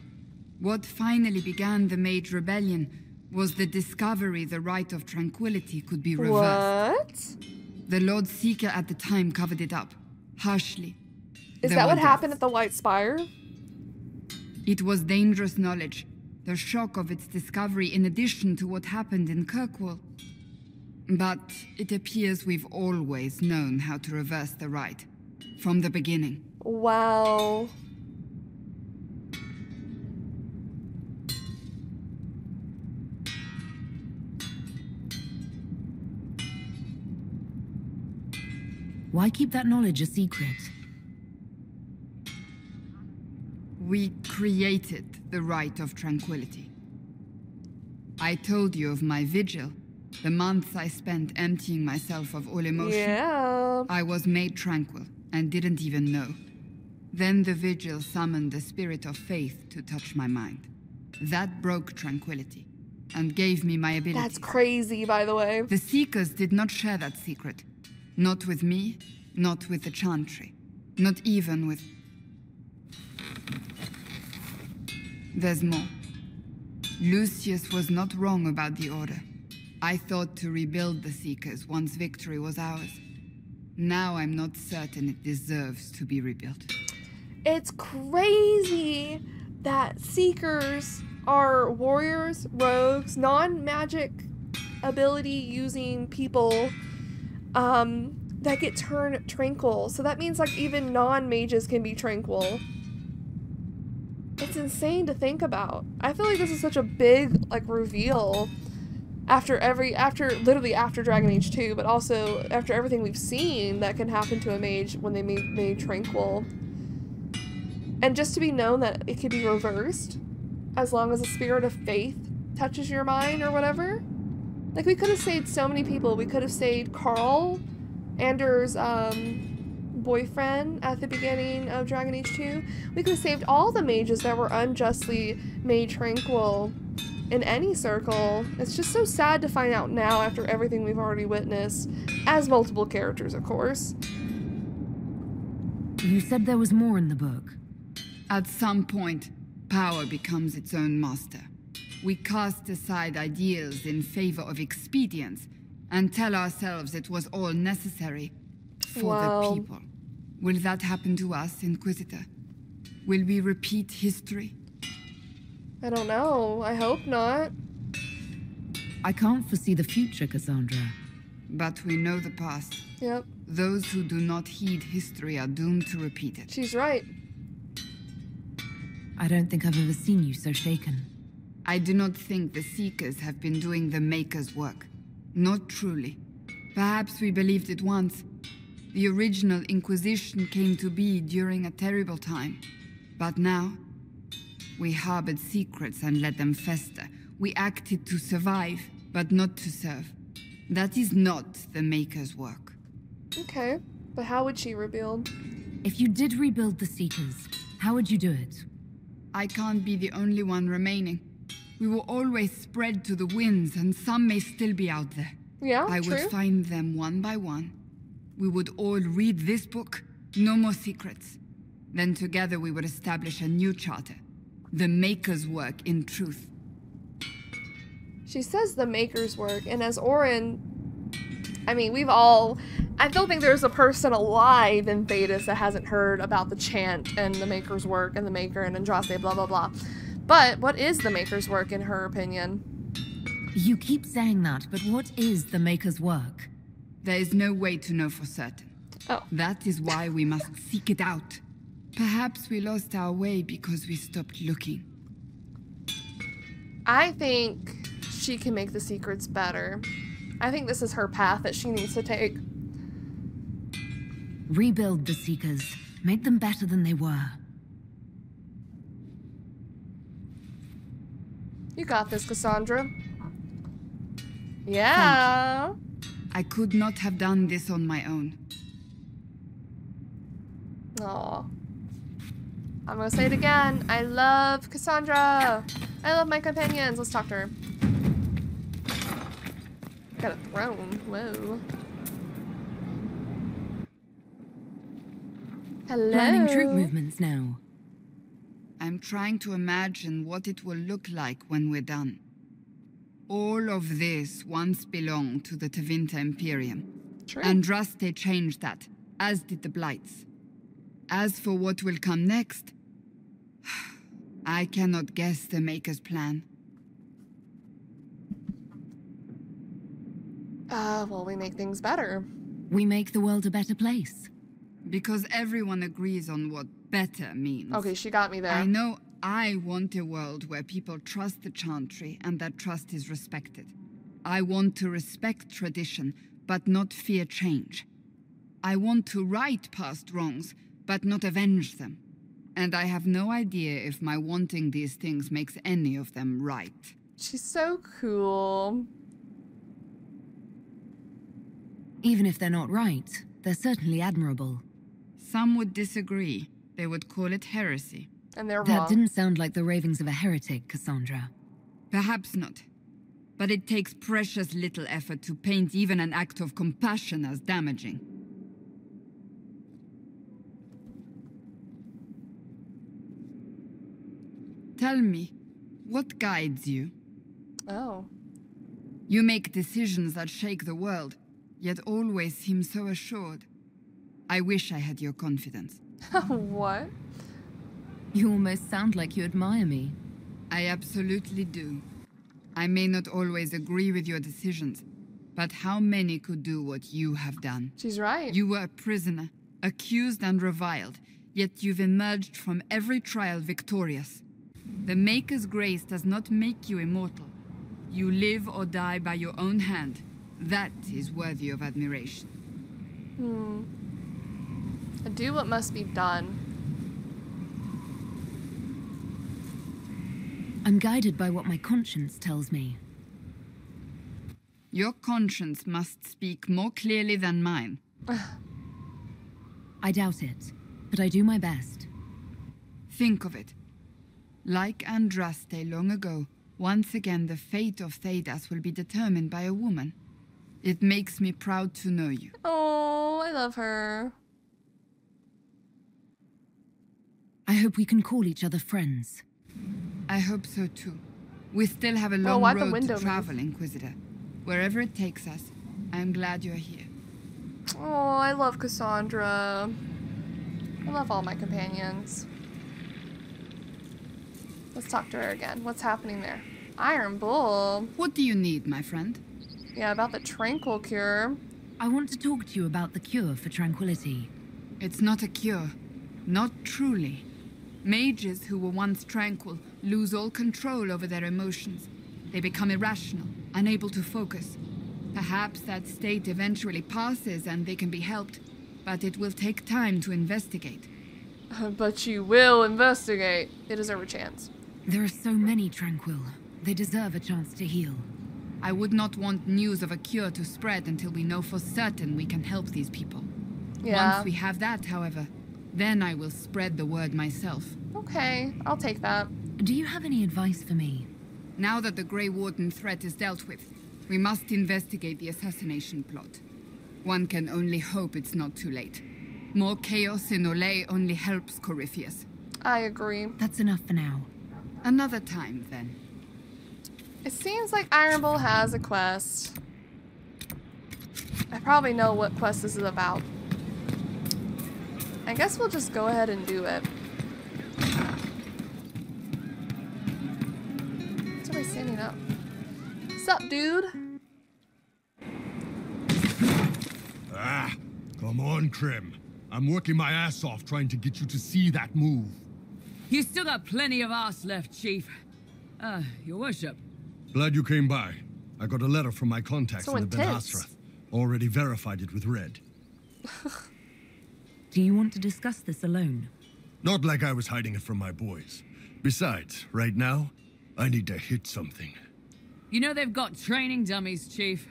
What finally began the Mage Rebellion was the discovery the Rite of Tranquility could be reversed. What? The Lord Seeker at the time covered it up, harshly. Is that what happened at the White Spire? It was dangerous knowledge. The shock of its discovery in addition to what happened in Kirkwall. But it appears we've always known how to reverse the rite. From the beginning. Wow. Why keep that knowledge a secret? We created the Rite of Tranquility. I told you of my vigil, the months I spent emptying myself of all emotion. Yeah. I was made tranquil and didn't even know. Then the vigil summoned the spirit of faith to touch my mind. That broke tranquility and gave me my ability. That's crazy, by the way. The Seekers did not share that secret. Not with me, not with the Chantry, not even with... There's more. Lucius was not wrong about the Order. I thought to rebuild the Seekers once victory was ours. Now I'm not certain it deserves to be rebuilt. It's crazy that Seekers are warriors, rogues, non-magic ability using people that get turned tranquil. So that means like even non-mages can be tranquil. It's insane to think about. I feel like this is such a big like reveal after literally after Dragon Age 2, but also after everything we've seen that can happen to a mage when they made tranquil. And just to be known that it could be reversed as long as a spirit of faith touches your mind or whatever. Like, we could have saved so many people. We could have saved Carl, Anders' boyfriend at the beginning of Dragon Age 2. We could have saved all the mages that were unjustly made tranquil in any circle. It's just so sad to find out now after everything we've already witnessed, as multiple characters, of course. You said there was more in the book. At some point, power becomes its own master. We cast aside ideals in favor of expedience and tell ourselves it was all necessary for the people. Will that happen to us, Inquisitor? Will we repeat history? I don't know. I hope not. I can't foresee the future, Cassandra. But we know the past. Yep. Those who do not heed history are doomed to repeat it. She's right. I don't think I've ever seen you so shaken. I do not think the Seekers have been doing the Maker's work. Not truly. Perhaps we believed it once. The original Inquisition came to be during a terrible time. But now, we harbored secrets and let them fester. We acted to survive, but not to serve. That is not the Maker's work. Okay, but how would she rebuild? If you did rebuild the Seekers, how would you do it? I can't be the only one remaining. We will always spread to the winds, and some may still be out there. Yeah, I true. would find them one by one. We would all read this book, no more secrets. Then together we would establish a new charter. The Maker's work in truth. She says the Maker's work, and as Orin, I mean, I don't think there's a person alive in Thedas that hasn't heard about the chant and the Maker's work and the Maker and Andraste, blah, blah, blah. But what is the Maker's work in her opinion? You keep saying that, but what is the Maker's work? There is no way to know for certain. Oh. That is why we must seek it out. Perhaps we lost our way because we stopped looking. I think she can make the secrets better. I think this is her path that she needs to take. Rebuild the Seekers. Make them better than they were. You got this, Cassandra. Yeah. I could not have done this on my own. Aw. I'm gonna say it again. I love Cassandra. I love my companions. Let's talk to her. Got a throne. Whoa. Hello. Planning troop movements now. I'm trying to imagine what it will look like when we're done. All of this once belonged to the Tevinter Imperium. True. Andraste changed that, as did the Blights. As for what will come next, I cannot guess the Maker's plan. Well, we make things better. We make the world a better place. Because everyone agrees on what better means. Okay, she got me there. I know I want a world where people trust the Chantry and that trust is respected. I want to respect tradition, but not fear change. I want to right past wrongs, but not avenge them. And I have no idea if my wanting these things makes any of them right. She's so cool. Even if they're not right, they're certainly admirable. Some would disagree. They would call it heresy. And they're That wrong. didn't sound like the ravings of a heretic, Cassandra. Perhaps not. But it takes precious little effort to paint even an act of compassion as damaging. Tell me, what guides you? Oh. You make decisions that shake the world, yet always seem so assured. I wish I had your confidence. What? You almost sound like you admire me. I absolutely do. I may not always agree with your decisions, but how many could do what you have done? She's right. You were a prisoner, accused and reviled, yet you've emerged from every trial victorious. The Maker's grace does not make you immortal. You live or die by your own hand. That is worthy of admiration. Do what must be done. I'm guided by what my conscience tells me. Your conscience must speak more clearly than mine. I doubt it, but I do my best. Think of it. Like Andraste long ago, once again the fate of Thedas will be determined by a woman. It makes me proud to know you. Oh, I love her. I hope we can call each other friends. I hope so too. We still have a long road to travel, Inquisitor. Wherever it takes us, I'm glad you're here. Oh, I love Cassandra. I love all my companions. Let's talk to her again. What's happening there? Iron Bull. What do you need, my friend? Yeah, about the tranquil cure. I want to talk to you about the cure for tranquility. It's not a cure. Not truly. Mages who were once tranquil lose all control over their emotions. They become irrational, unable to focus. Perhaps that state eventually passes and they can be helped, but it will take time to investigate. But you will investigate. They deserve a chance. There are so many tranquil. They deserve a chance to heal. I would not want news of a cure to spread until we know for certain we can help these people. Yeah. Once we have that, however, then I will spread the word myself. Okay, I'll take that. Do you have any advice for me? Now that the Grey Warden threat is dealt with, we must investigate the assassination plot. One can only hope it's not too late. More chaos in Olay only helps Corypheus. I agree. That's enough for now. Another time, then. It seems like Iron Bull has a quest. I probably know what quest this is about. I guess we'll just go ahead and do it. Somebody's standing up. Sup, dude? Ah, come on, Krim. I'm working my ass off trying to get you to see that move. You still got plenty of arse left, Chief. Your worship. Glad you came by. I got a letter from my contacts So in the Ben intense. Hasrath. Already verified it with Red. Do you want to discuss this alone? Not like I was hiding it from my boys. Besides, right now, I need to hit something. You know they've got training dummies, Chief.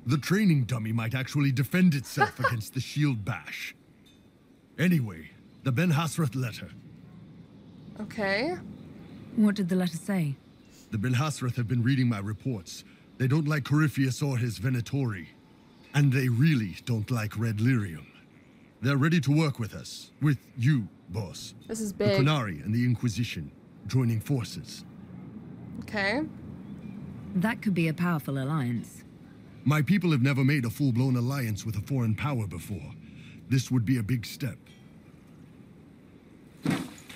The training dummy might actually defend itself against the shield bash. Anyway, the Ben Hasrath letter. Okay. What did the letter say? The Ben Hasrath have been reading my reports. They don't like Corypheus or his Venatori. And they really don't like Red Lyrium. They're ready to work with us. With you, boss. This is The big. Qunari and the Inquisition, joining forces. Okay. That could be a powerful alliance. My people have never made a full-blown alliance with a foreign power before. This would be a big step.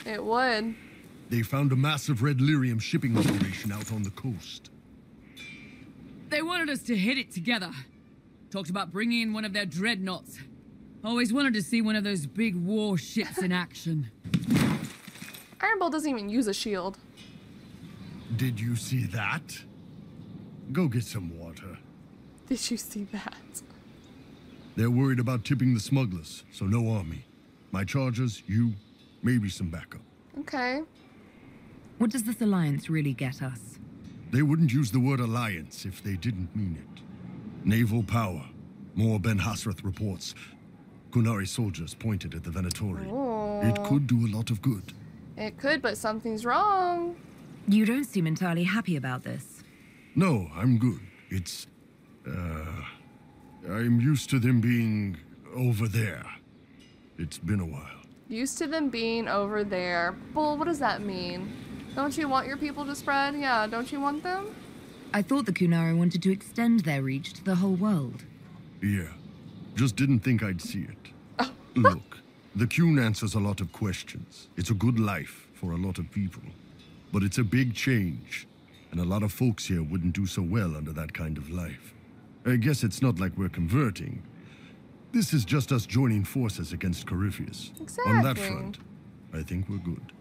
It would. They found a massive Red Lyrium shipping operation out on the coast. They wanted us to hit it together. Talked about bringing in one of their dreadnoughts. Always wanted to see one of those big warships in action. Iron Bull doesn't even use a shield. Did you see that? Go get some water. Did you see that? They're worried about tipping the smugglers, so no army. My chargers, you, maybe some backup. Okay. What does this alliance really get us? They wouldn't use the word alliance if they didn't mean it. Naval power. More Ben Hasrath reports. Qunari soldiers pointed at the Venatori. Oh. It could do a lot of good. It could, but something's wrong. You don't seem entirely happy about this. No, I'm good. It's, I'm used to them being over there. It's been a while. Used to them being over there. Bull, what does that mean? Don't you want your people to spread? Yeah, don't you want them? I thought the Qunari wanted to extend their reach to the whole world. Yeah. Just didn't think I'd see it. Look, the Qun answers a lot of questions. It's a good life for a lot of people. But it's a big change, and a lot of folks here wouldn't do so well under that kind of life. I guess it's not like we're converting. This is just us joining forces against Corypheus. On that Exactly. front, I think we're good.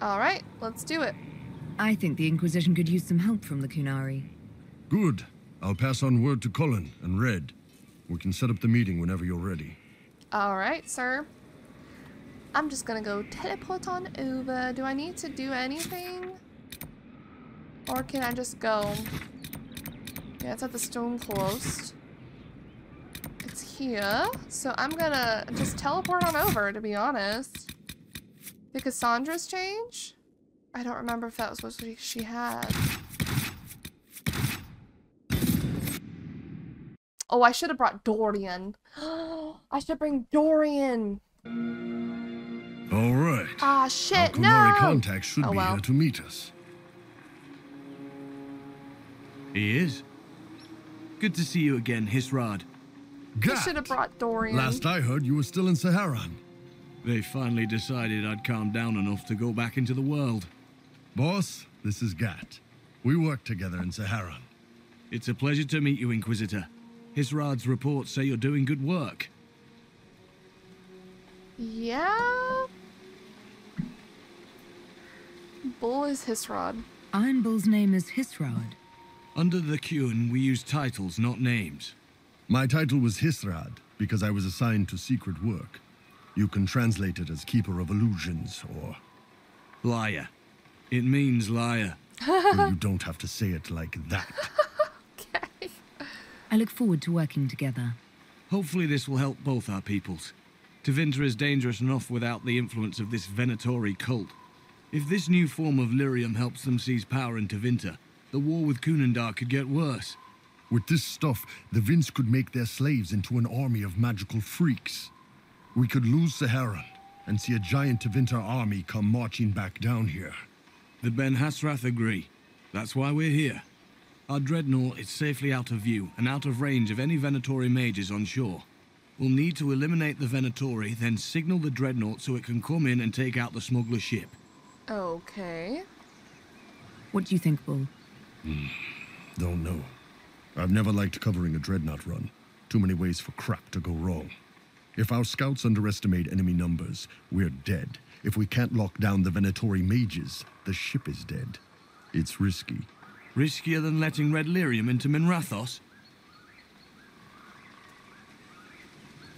All right, let's do it. I think the Inquisition could use some help from the Qunari. Good. I'll pass on word to Cullen and Red. We can set up the meeting whenever you're ready. All right, sir. I'm just gonna go teleport on over. Do I need to do anything? Or can I just go? Yeah, it's at the stone closed. It's here. So I'm gonna just teleport on over, to be honest. Did Cassandra's change? I don't remember if that was what she had. Oh, I should have brought Dorian. I should bring Dorian. All right. Ah, Our shit, Qunari no! contact should Oh, be well. here to meet us. He is. Good to see you again, Hisrad. I should have brought Dorian. Last I heard, you were still in Saharan. They finally decided I'd calmed down enough to go back into the world. Boss, this is Gat. We work together in Saharan. It's a pleasure to meet you, Inquisitor. Hisrad's reports say you're doing good work. Yeah? Bull is Hisrod. Iron Bull's name is Hisrad. Under the Qun, we use titles, not names. My title was Hisrad because I was assigned to secret work. You can translate it as Keeper of Illusions or... Liar. It means liar. Well, you don't have to say it like that. I look forward to working together. Hopefully this will help both our peoples. Tevinter is dangerous enough without the influence of this Venatori cult. If this new form of lyrium helps them seize power in Tevinter, the war with Kunandar could get worse. With this stuff, the Vince could make their slaves into an army of magical freaks. We could lose Saharan and see a giant Tevinter army come marching back down here. The Ben Hasrath agree. That's why we're here. Our dreadnought is safely out of view and out of range of any Venatori mages on shore. We'll need to eliminate the Venatori, then signal the dreadnought so it can come in and take out the smuggler ship. Okay. What do you think, Bull? Don't know. I've never liked covering a dreadnought run. Too many ways for crap to go wrong. If our scouts underestimate enemy numbers, we're dead. If we can't lock down the Venatori mages, the ship is dead. It's risky. Riskier than letting red lyrium into Minrathos?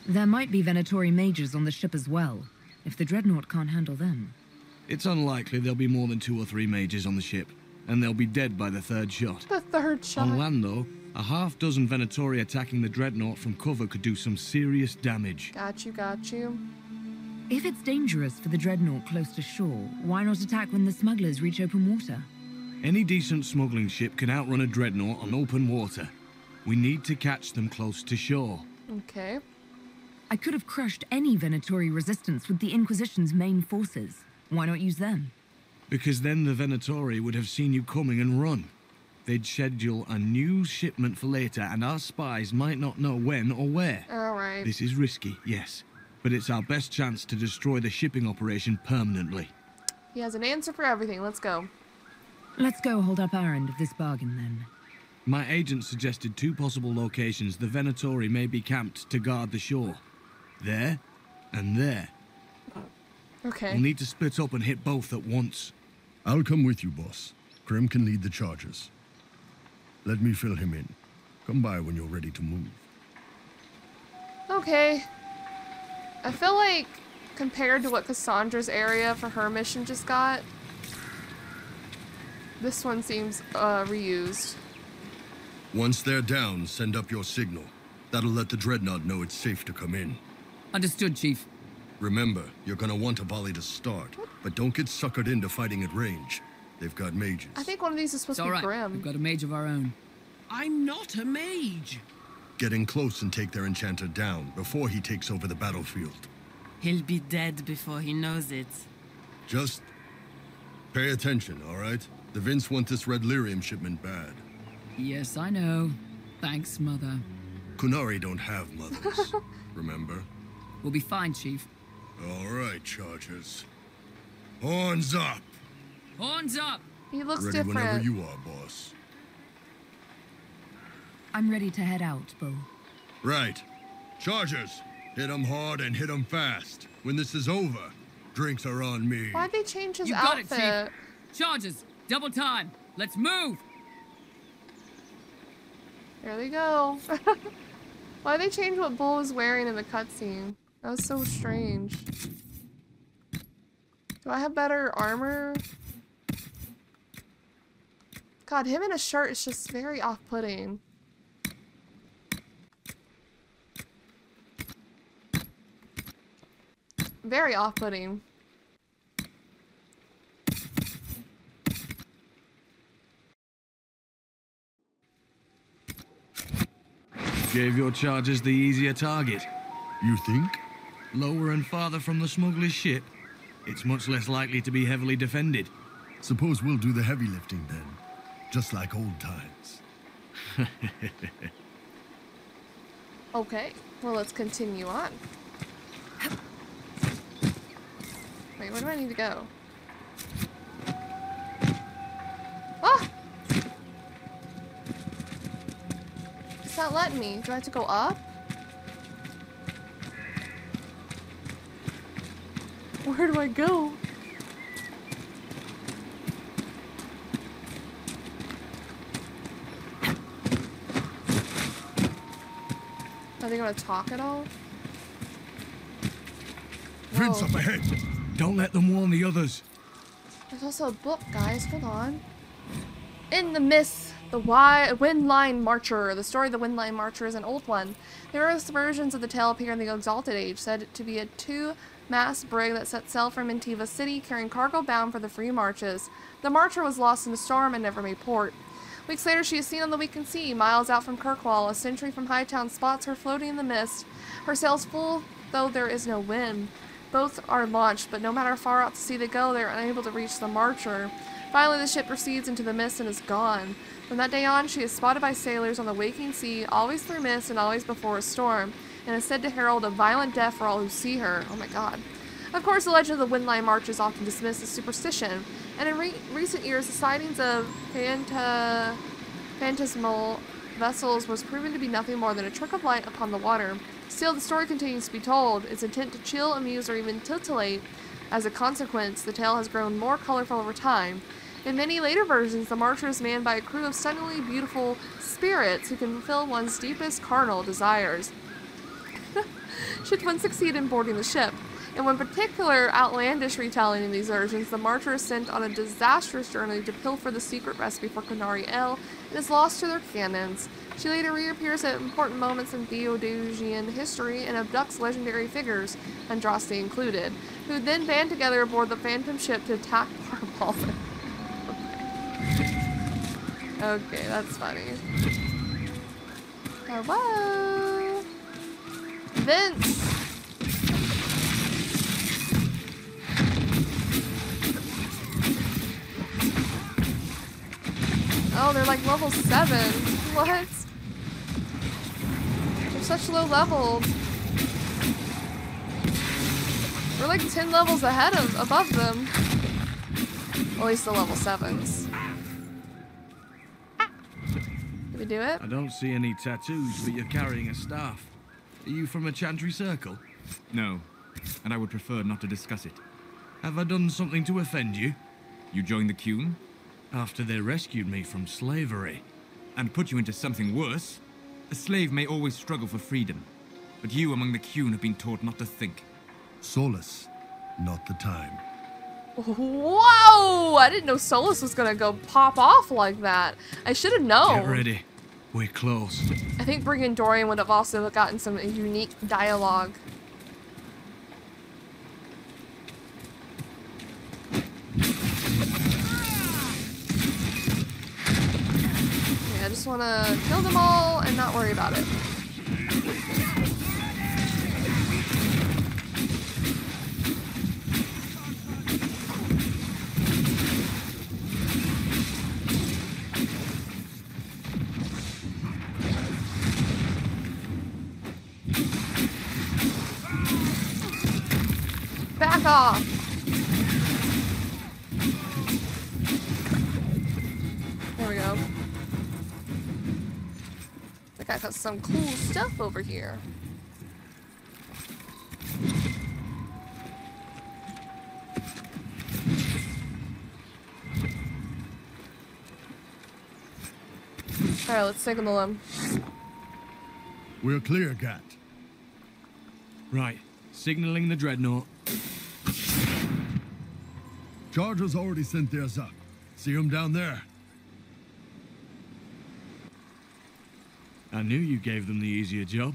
There might be Venatori mages on the ship as well, if the Dreadnought can't handle them. It's unlikely there'll be more than 2 or 3 mages on the ship, and they'll be dead by the 3rd shot. The 3rd shot. On land, though, a half-dozen Venatori attacking the Dreadnought from cover could do some serious damage. Got you, got you. If it's dangerous for the Dreadnought close to shore, why not attack when the smugglers reach open water? Any decent smuggling ship can outrun a Dreadnought on open water. We need to catch them close to shore. Okay. I could have crushed any Venatori resistance with the Inquisition's main forces. Why not use them? Because then the Venatori would have seen you coming and run. They'd schedule a new shipment for later, and our spies might not know when or where. Alright. This is risky, yes, but it's our best chance to destroy the shipping operation permanently. He has an answer for everything. Let's go. Let's go hold up our end of this bargain, then. My agent suggested 2 possible locations the Venatori may be camped to guard the shore. There and there. Okay. We'll need to split up and hit both at once. I'll come with you, boss. Krem can lead the charges. Let me fill him in. Come by when you're ready to move. Okay. I feel like, compared to what Cassandra's area for her mission just got, this one seems reused. Once they're down, send up your signal. That'll let the Dreadnought know it's safe to come in. Understood, Chief. Remember, you're gonna want a volley to start, but don't get suckered into fighting at range. They've got mages. I think one of these is supposed to be Grim. We've got a mage of our own. I'm not a mage. Get in close and take their enchanter down before he takes over the battlefield. He'll be dead before he knows it. Just pay attention, all right? The Vince want this red lyrium shipment bad. Yes, I know. Thanks, Mother. Kunari don't have mothers, remember? We'll be fine, Chief. All right, Chargers. Horns up! Horns up! He looks ready different. Whenever you are, boss. I'm ready to head out, Bull. Right. Chargers, hit 'em hard and hit 'em fast. When this is over, drinks are on me. Why'd they change his You got outfit? it, Chief. Charges! Double time! Let's move! There they go. Why'd they change what Bull was wearing in the cutscene? That was so strange. Do I have better armor? God, him in a shirt is just very off-putting. Very off-putting. Gave your charges the easier target. You think? Lower and farther from the smuggler's ship, it's much less likely to be heavily defended. Suppose we'll do the heavy lifting then. Just like old times. Okay, well, let's continue on. Wait, where do I need to go? Ah! It's not letting me. Do I have to go up? Where do I go? Are they gonna talk at all? Vince up ahead! Don't let them warn the others. There's also a book, guys. Hold on. In the Mist, the Windline Marcher. The story of the Windline Marcher is an old one. Various versions of the tale appear in the Exalted Age, said to be a 2-mast brig that set sail from Intiva City, carrying cargo bound for the Free Marches. The Marcher was lost in a storm and never made port. Weeks later, she is seen on the weakened sea, miles out from Kirkwall. A sentry from Hightown spots her floating in the mist. Her sails full, though there is no wind. Both are launched, but no matter how far out to sea they go, they are unable to reach the Marcher. Finally, the ship proceeds into the mist and is gone. From that day on, she is spotted by sailors on the waking sea, always through mist and always before a storm, and is said to herald a violent death for all who see her. Oh my god. Of course, the legend of the Windline March is often dismissed as superstition, and in recent years, the sightings of phantasmal vessels was proven to be nothing more than a trick of light upon the water. Still, the story continues to be told. Its intent to chill, amuse, or even titillate. As a consequence, the tale has grown more colorful over time. In many later versions, the Marcher is manned by a crew of stunningly beautiful spirits who can fulfill one's deepest carnal desires, should one succeed in boarding the ship. In one particular outlandish retelling in these versions, the Marcher is sent on a disastrous journey to pilfer the secret recipe for Canary L and is lost to their cannons. She later reappears at important moments in Theodosian history and abducts legendary figures, Andraste included, who then band together aboard the Phantom ship to attack Parabolic. Okay, that's funny. Hello? Vince! Oh, they're like level 7. What? They're such low levels. We're like 10 levels above them. At least the level 7s. Did we do it? I don't see any tattoos, but you're carrying a staff. Are you from a Chantry circle? No, and I would prefer not to discuss it. Have I done something to offend you? You joined the Qun? After they rescued me from slavery. And put you into something worse? A slave may always struggle for freedom, but you among the Qun have been taught not to think. Solus, not the time. Whoa! I didn't know Solus was gonna go pop off like that. I should have known. Get ready. We're close. I think Brink and Dorian would have also gotten some unique dialogue. I just want to kill them all and not worry about it. Back off! There we go. That guy got some cool stuff over here. Alright, let's signal him. We're clear, Gat. Right. Signaling the dreadnought. Chargers already sent theirs up. See them down there? I knew you gave them the easier job.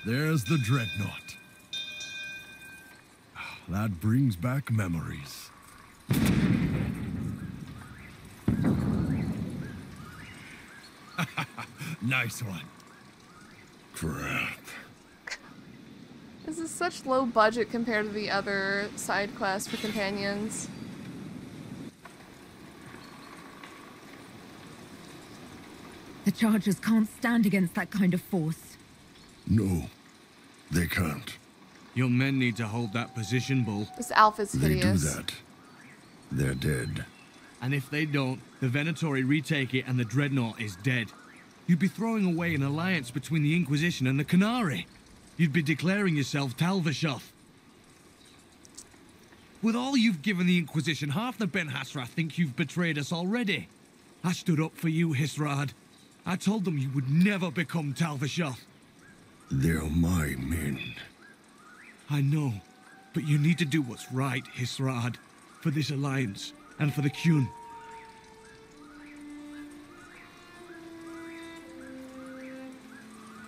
There's the dreadnought. That brings back memories. Nice one. Crap. This is such low budget compared to the other side quests for companions. The Chargers can't stand against that kind of force. No, they can't. Your men need to hold that position, Bull. This Alpha's hideous. They do that. They're dead. And if they don't, the Venatori retake it and the Dreadnought is dead. You'd be throwing away an alliance between the Inquisition and the Canary. You'd be declaring yourself Talvishoth. With all you've given the Inquisition, half the Ben Hassrath think you've betrayed us already. I stood up for you, Hisrad. I told them you would never become Talvishoth. They're my men. I know, but you need to do what's right, Hisrad, for this alliance and for the Qun.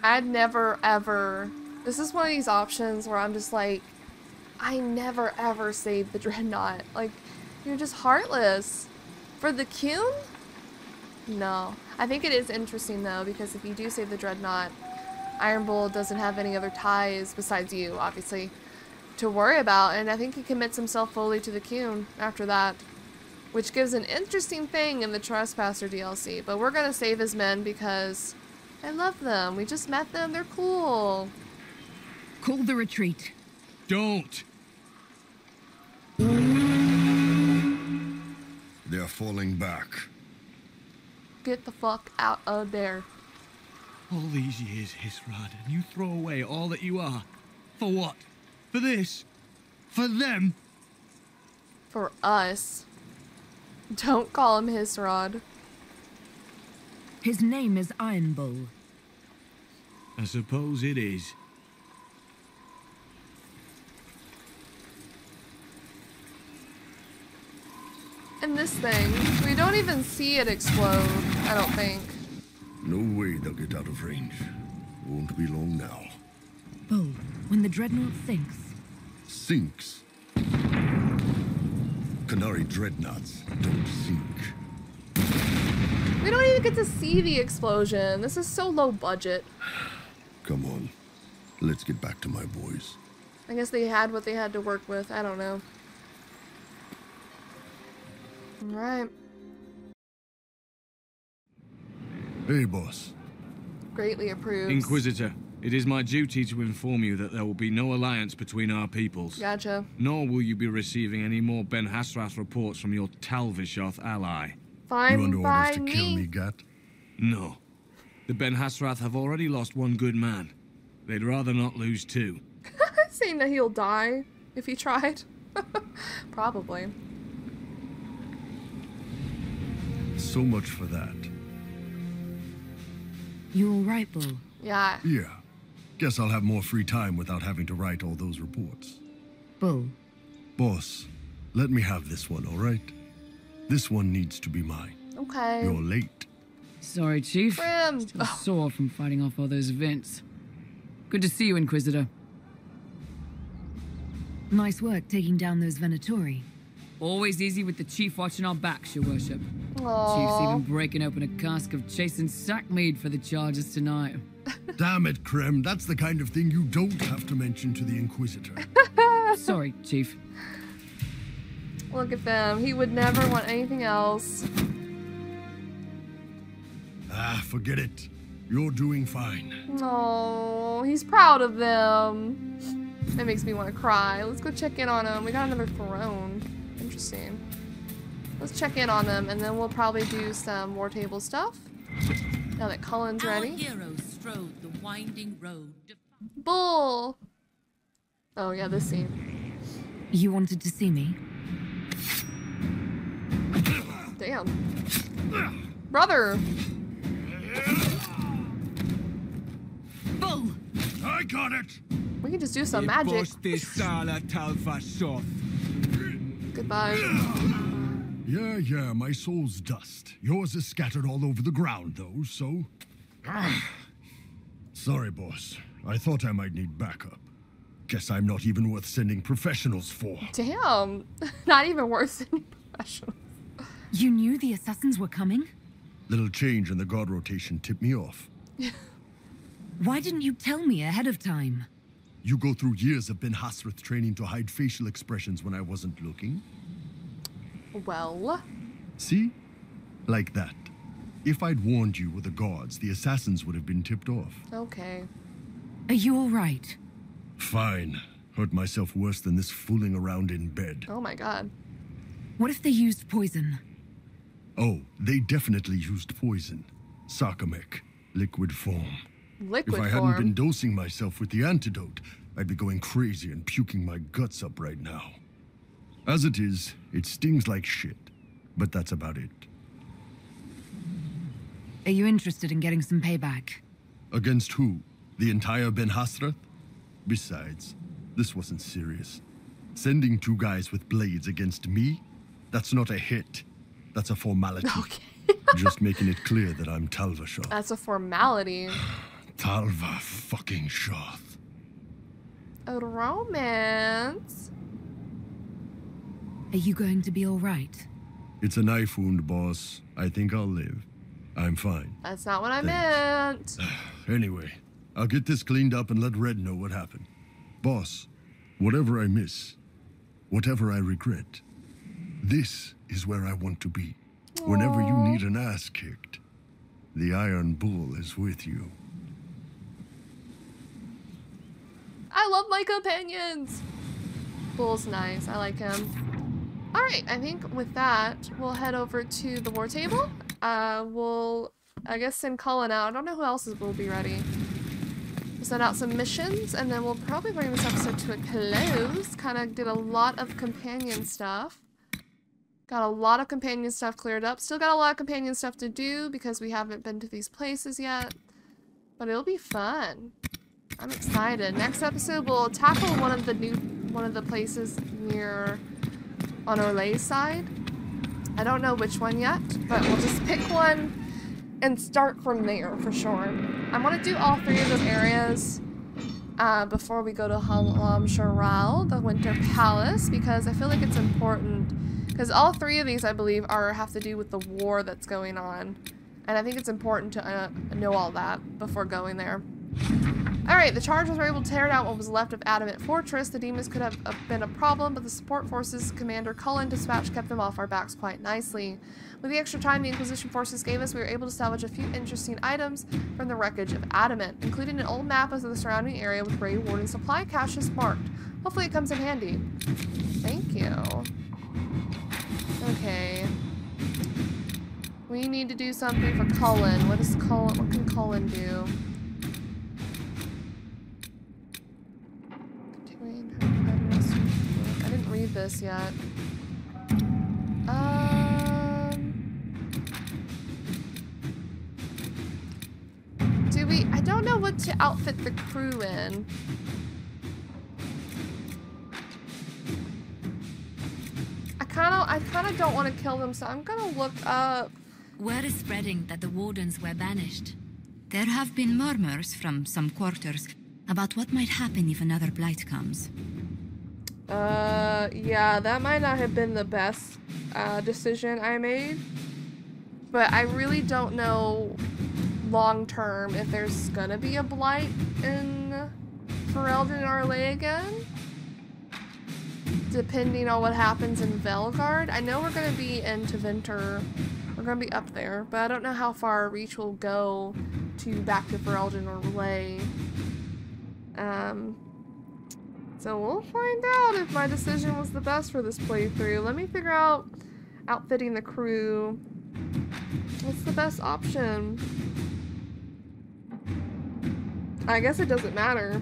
I'd never ever... This is one of these options where I'm just like, I never ever save the Dreadnought. Like, you're just heartless. For the Qun? No. I think it is interesting though, because if you do save the Dreadnought, Iron Bull doesn't have any other ties besides you, obviously, to worry about, and I think he commits himself fully to the Qun after that, which gives an interesting thing in the Trespasser DLC. But we're gonna save his men because I love them. We just met them. They're cool. Call the retreat. Don't. They're falling back. Get the fuck out of there. All these years, Hisrad, and you throw away all that you are. For what? For this? For them? For us. Don't call him Hisrod. His name is Iron Bull. I suppose it is. And this thing, we don't even see it explode, I don't think. No way they'll get out of range. Won't be long now. Bull, when the dreadnought sinks. Sinks? Canary dreadnoughts don't sink. We don't even get to see the explosion. This is so low budget. Come on. Let's get back to my boys. I guess they had what they had to work with. I don't know. Alright. Hey, boss. Greatly approves. Inquisitor, it is my duty to inform you that there will be no alliance between our peoples. Gotcha. Nor will you be receiving any more Ben Hasrath reports from your Talvishoth ally. Fine. You under orders to kill me, Gat? No. The Ben Hasrath have already lost one good man. They'd rather not lose two. Saying that he'll die if he tried. Probably. So much for that. You all right, Bull? Yeah. Yeah. Guess I'll have more free time without having to write all those reports. Bull. Boss, let me have this one, all right? This one needs to be mine. Okay. You're late. Sorry, Chief. Grim. Still sore from fighting off all those vents. Good to see you, Inquisitor. Nice work taking down those Venatori. Always easy with the Chief watching our backs, Your Worship. Aww. Chief's even breaking open a cask of chasing sack mead for the charges tonight. Damn it, Krem. That's the kind of thing you don't have to mention to the Inquisitor. Sorry, Chief. Look at them. He would never want anything else. Ah, forget it. You're doing fine. Oh, he's proud of them. That makes me want to cry. Let's go check in on him. We got another throne. Interesting. Let's check in on them, and then we'll probably do some war table stuff. Now that Cullen's ready. Our heroes strode the winding road. Bull! Oh yeah, this scene. You wanted to see me? Damn. Brother! Bull! I got it! We can just do some magic. Goodbye. Yeah, my soul's dust. Yours is scattered all over the ground, though, so... Sorry, boss. I thought I might need backup. Guess I'm not even worth sending professionals for. Damn. Not even worse than professionals. You knew the assassins were coming? Little change in the guard rotation tipped me off. Why didn't you tell me ahead of time? You go through years of Ben Hasrath training to hide facial expressions when I wasn't looking? Well... See? Like that. If I'd warned you with the guards, the assassins would have been tipped off. Okay. Are you all right? Fine. Hurt myself worse than this fooling around in bed. Oh my god. What if they used poison? Oh, they definitely used poison. Sarcomec. Liquid form. Liquid form? If I hadn't been dosing myself with the antidote, I'd be going crazy and puking my guts up right now. As it is, it stings like shit. But that's about it. Are you interested in getting some payback? Against who? The entire Ben Hasrath? Besides, this wasn't serious. Sending two guys with blades against me? That's not a hit. That's a formality. Okay. Just making it clear that I'm Talvishoth. That's a formality. Talva fucking Shoth. A romance? Are you going to be all right? It's a knife wound, boss. I think I'll live. I'm fine. That's not what I meant. Anyway, I'll get this cleaned up and let Red know what happened. Boss, whatever I miss, whatever I regret, this is where I want to be. Aww. Whenever you need an ass kicked, the Iron Bull is with you. I love my companions! Bull's nice. I like him. Alright, I think with that, we'll head over to the war table. We'll, I guess, send Cullen out. I don't know who else will be ready. We'll send out some missions, and then we'll probably bring this episode to a close. Kind of did a lot of companion stuff. Got a lot of companion stuff cleared up. Still got a lot of companion stuff to do because we haven't been to these places yet. But it'll be fun. I'm excited. Next episode we'll tackle one of the places near on Orlay's side. I don't know which one yet, but we'll just pick one and start from there for sure. I want to do all 3 of those areas before we go to Halam Sharal, the Winter Palace, because I feel like it's important. Because all 3 of these, I believe, have to do with the war that's going on. And I think it's important to know all that before going there. Alright, the Chargers were able to tear down what was left of Adamant Fortress. The demons could have been a problem, but the support forces Commander Cullen dispatched kept them off our backs quite nicely. With the extra time the Inquisition forces gave us, we were able to salvage a few interesting items from the wreckage of Adamant, including an old map of the surrounding area with Grey Warden supply caches marked. Hopefully it comes in handy. Thank you. Okay. We need to do something for Cullen. What can Cullen do? I didn't read this yet. I don't know what to outfit the crew in. I kinda don't want to kill them, so I'm gonna look up. Word is spreading that the wardens were banished. There have been murmurs from some quarters about what might happen if another blight comes. Yeah, that might not have been the best decision I made, but I really don't know long term if there's gonna be a blight in Ferelden or Orlais again, depending on what happens in Velgard. I know we're gonna be in Tevinter, we're gonna be up there, but I don't know how far our reach will go to back to Ferelden or Orlais. So we'll find out if my decision was the best for this playthrough. Let me figure out outfitting the crew. What's the best option? I guess it doesn't matter.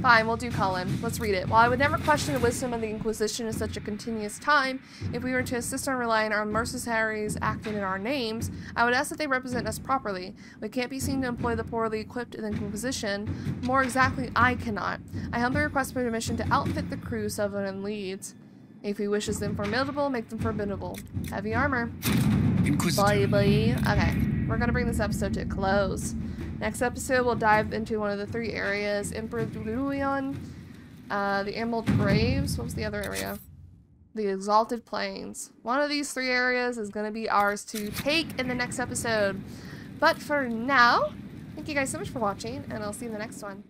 Fine, we'll do Cullen. Let's read it. While I would never question the wisdom of the Inquisition in such a continuous time, if we were to insist on relying on mercenaries acting in our names, I would ask that they represent us properly. We can't be seen to employ the poorly equipped in the Inquisition. More exactly, I cannot. I humbly request permission to outfit the crew Sylvan leads. If he wishes them formidable, make them formidable. Heavy armor. Inquisitor. Bye. Okay, we're gonna bring this episode to a close. Next episode, we'll dive into one of the 3 areas. Emperor Lulion, the Emerald Graves. What was the other area? The Exalted Plains. One of these 3 areas is going to be ours to take in the next episode. But for now, thank you guys so much for watching, and I'll see you in the next one.